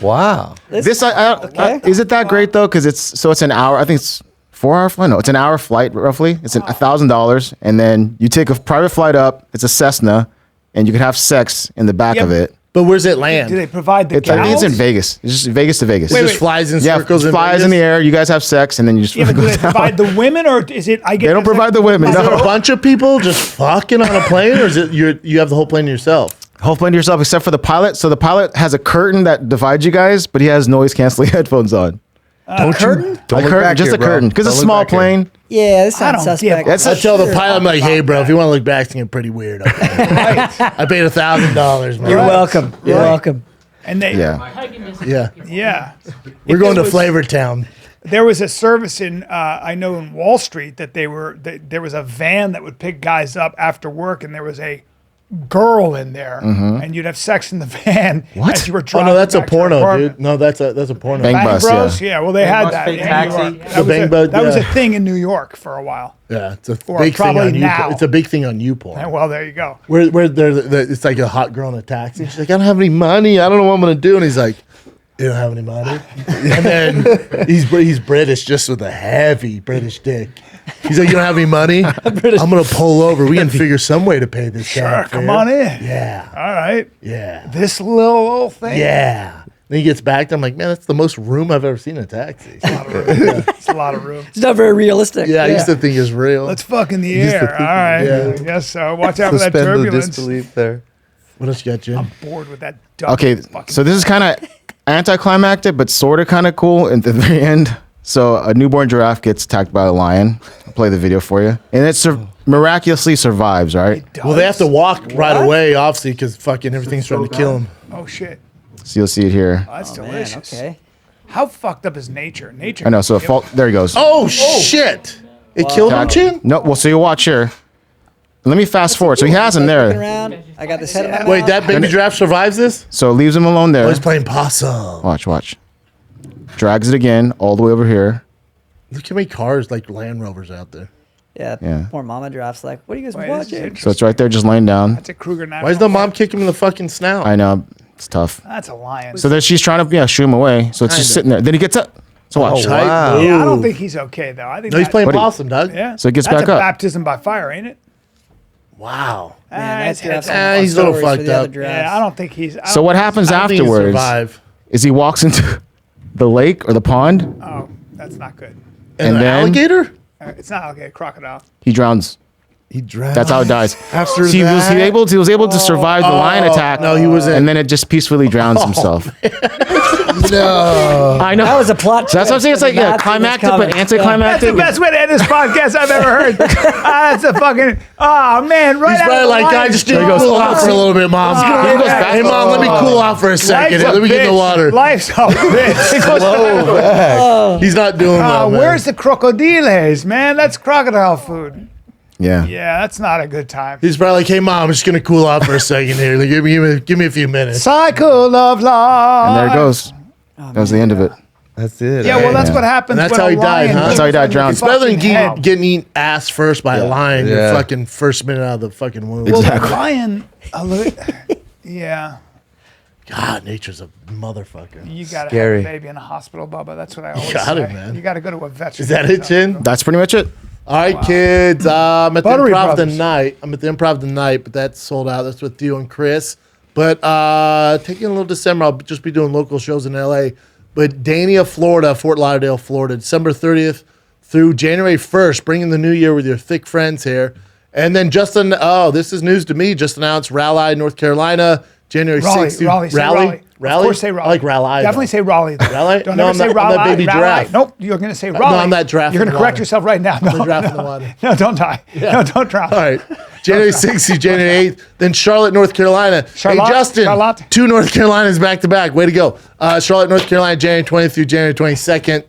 Wow. Is it that great though? Because it's an hour. I think it's 4 hour flight. No, it's an hour flight roughly. It's $1,000, and then you take a private flight up. It's a Cessna, and you can have sex in the back Yeah, of it. But where's it Do land? they provide the I think it's in gals? Vegas. It's just Vegas to Vegas. It just flies in yeah, circles. it flies in the air. You guys have sex, and then you just Yeah, but do go they down. provide the women, or is it? I get. They don't provide the women. Is there a No. bunch of people just fucking on a plane, or is it you have the whole plane to yourself? Whole plane to yourself, except for the pilot. So the pilot has a curtain that divides you guys, but he has noise canceling headphones on. Curtain? Don't A look curtain, back just here, a bro. curtain, because it's a Don't look small back here. plane. Yeah, this I sounds don't give suspect. a- I tell the pilot, I'm like, hey, bro, if you want to look back, it's getting pretty weird. Okay? I paid $1,000, man. You're welcome. You're welcome. And they. Yeah. Yeah, Yeah. we're If going there to was- Flavor Town. There was a service in I know in Wall Street that there was a van that would pick guys up after work, and there was a girl in there, and you'd have sex in the van as you were Oh driving. no, that's a back to your porno, apartment. dude. No, that's a porno. Bang Bang Bus, Bros? yeah. Yeah, well, they had Bus that. Fake in Taxi. New York. The That, was Bang a, Bus, that was a yeah. thing in New York for a while. Yeah, it's a Or big thing probably on you. now. It's a big thing on YouPorn. And, well, there you go. Where it's like a hot girl in a taxi. She's like, I don't have any money. I don't know what I'm gonna do. And he's like, you don't have any money. And then he's British, just with a heavy British dick. He's like, you don't have any money. I'm gonna pull over. We can figure some way to pay this Sure, cab come fare." on in. Yeah, All right. yeah, This little thing. yeah. Then he gets back. I'm like, man, that's the most room I've ever seen in a taxi. It's a lot of room. It's not very realistic. Yeah, I used to think it was real. Let's fuck in the Used to air. think- All right. yeah. I guess so. Watch out for that Suspend the turbulence. disbelief there. What else you got, Jim? I'm bored with that. Dumb Okay, fucking- so this is kind of anticlimactic, but sort of kind of cool at the very end. So a newborn giraffe gets attacked by a lion. I'll play the video for you. And it miraculously survives, right? Well, they have to walk right away, obviously, because fucking everything's trying to kill him. Oh shit. So you'll see it here. Oh, that's Man, delicious. okay. How fucked up is nature? Nature. I know, so there he goes. Oh, shit! It killed him, Chin? No, well, so you watch here. Let me fast forward. So he has him Looking there. around. I got this head in my Wait, mouth. that baby giraffe survives this? So leaves him alone Oh, there. he's playing possum. Watch. Drags it again all the way over here. Look how many cars, like Land Rovers, out there. Yeah, poor mama giraffe's like, what are you guys Wait, this is watching? interesting. So it's right there just laying down. That's a Kruger National Why does the mom Park. kick him in the fucking snout? I know, it's tough. That's a lion. So then she's trying to shoo him away. So it's just Kinda. sitting there. Then he gets up. So watch. Tight Wow. move. yeah, I don't think he's okay though. I think No, he's that- playing What do you- possum, Doug. Yeah. So he gets That's back a up. baptism by fire, ain't it? Wow. Man, that's it's- he's a little stories for fucked the other up. giraffes. Yeah, I don't think he's. So what happens I don't think he'll afterwards survive. is he walks into the lake or the pond Oh, that's not good. And, and an then- alligator? It's not okay. Crocodile. he drowns. He drowned. That's how it dies. After So he was that? able to survive the lion attack. No, he wasn't. And then it just peacefully drowns himself. No. I know. That was a plot. So that's what I'm saying. It's like twist. climactic, but That's anticlimactic. the best way to end this podcast I've ever heard. That's a fucking, oh man, right He's out probably of the like, I lion's just need to jaw. cool off for a little bit, Mom. He goes back. Hey, Mom, let me cool off for a second. Life's a Let me get in the bitch. water. Life's a bitch. He goes He's not doing well, man. where's the crocodiles, man? That's crocodile food. Yeah. Yeah, that's not a good time. He's probably like, hey, Mom, I'm just going to cool off for a second here. Like, give me a few minutes. Cycle of life. And there it goes. That was the end of it. That's it. Yeah, well, that's Yeah. what happens. And that's when how a he died, lion huh? That's how he died, goes in drowned. the It's better than fucking head. getting eaten ass first by a lion. Yeah. Your fucking first minute out of the fucking womb. Well, Exactly. the lion, yeah, God, nature's a motherfucker. you gotta Scary. have a baby in a hospital, Bubba. That's what I always Got say. it, man. You gotta go to a veteran. Is that it, Chin? That's pretty much it. All right, kids. I'm at the Buttery Improv Brothers. tonight. But that's sold out. That's with Theo and Chris. But taking a little December, I'll just be doing local shows in LA. But Dania, Florida, Fort Lauderdale, Florida, December 30th through January 1st, bringing the new year with your thick friends here. And then Justin, this is news to me, just announced Raleigh, North Carolina, January 6th. through- Raleigh, say Raleigh. Of course, say Raleigh. I like Raleigh. Definitely though. say Raleigh. Raleigh? Don't No, ever I'm say not- I'm Raleigh. that baby Raleigh. giraffe. Nope, you're gonna say Raleigh. I'm that giraffe You're in gonna the correct water. yourself right now. No, The giraffe in the no. water. No, don't die. No, don't drown. All right. January 6th through January 8th. Then Charlotte, North Carolina. Charlotte? Hey, Justin. Charlotte? 2 North Carolinas back to back. Way to go. Charlotte, North Carolina, January 20th through January 22nd.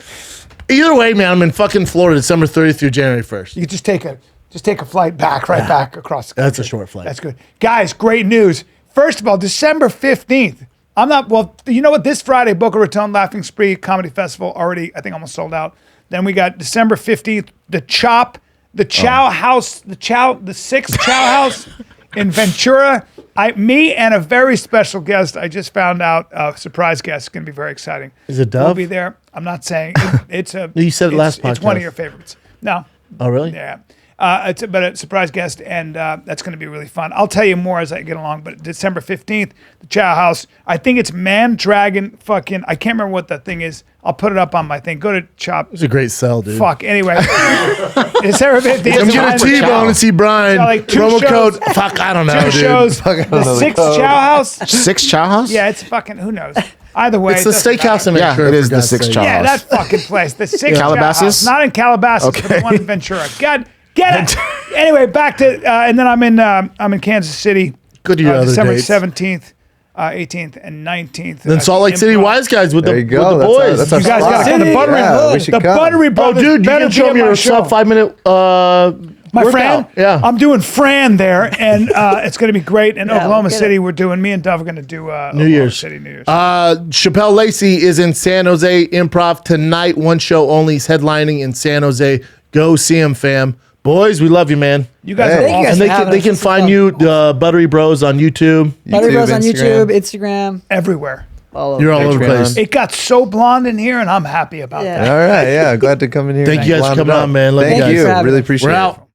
Either way, man, I'm in fucking Florida, December 30th through January 1st. You just take a flight back, back across the country. That's a short flight. That's good. Guys, great news. First of all, December 15th. You know what? This Friday, Boca Raton Laughing Spree Comedy Festival already, I think, almost sold out. Then we got December 15th, the Chow House, the sixth Chow House in Ventura. Me and a very special guest, I just found out, a surprise guest, is going to be very exciting. Is it We'll Dove? be there. I'm not saying. It's a. You said it last It's one podcast. of your favorites. No. Oh, really? Yeah. But a surprise guest, and that's going to be really fun. I'll tell you more as I get along, but December 15th, the Chow House. I think it's Man Dragon fucking, I can't remember what that thing is. I'll put it up on my thing. Go to Chop. It's a great sell, dude. Anyway. December 15th. Come get a it's T-bone and see Brian. Yeah, like 2 Promo shows. code. Fuck, I don't know, two dude. shows. Fuck, I don't The know the sixth code. Chow House. 6 Chow House? Yeah, it's fucking, who knows? Either way. It's the it doesn't steakhouse in matter. Yeah, Ventura. it is for the God's 6 sake. Chow Yeah, House. that fucking place. The sixth Chow Calabasas? House. Not in Calabasas, but the one in Ventura. God, get it. Anyway, back to, and then I'm in Kansas City. Good to your other December dates. 17th, 18th, and 19th. Then Salt Lake City Wise Guys with There the, you go. with the boys. That's our You guys got to spot. come to Buttery Yeah, Bros. we should The come. Buttery Oh, Brothers dude, you better can be show at me my your show. sub 5-minute My workout. friend, Yeah. I'm doing Fran there, and it's going to be great. In Oklahoma get City, me and Dove are going to do Oklahoma Year's. City New Year's. Chappelle Lacey is in San Jose Improv tonight. One show only. He's headlining in San Jose. Go see him, fam. Boys, we love you, man. you guys Hey. are Thank you awesome. guys And for they having can, they us. can This is find fun. you, Buttery Bros on YouTube. Buttery Bros on Instagram. YouTube, Instagram, everywhere. all over. You're all over the Patreon. place. It got so blonde in here, and I'm happy about Yeah. that. All right. Yeah. Glad to come in here. Thank and you guys for wound coming it up. on, man. Love you Thank guys. you. for having Really us. appreciate We're it. out.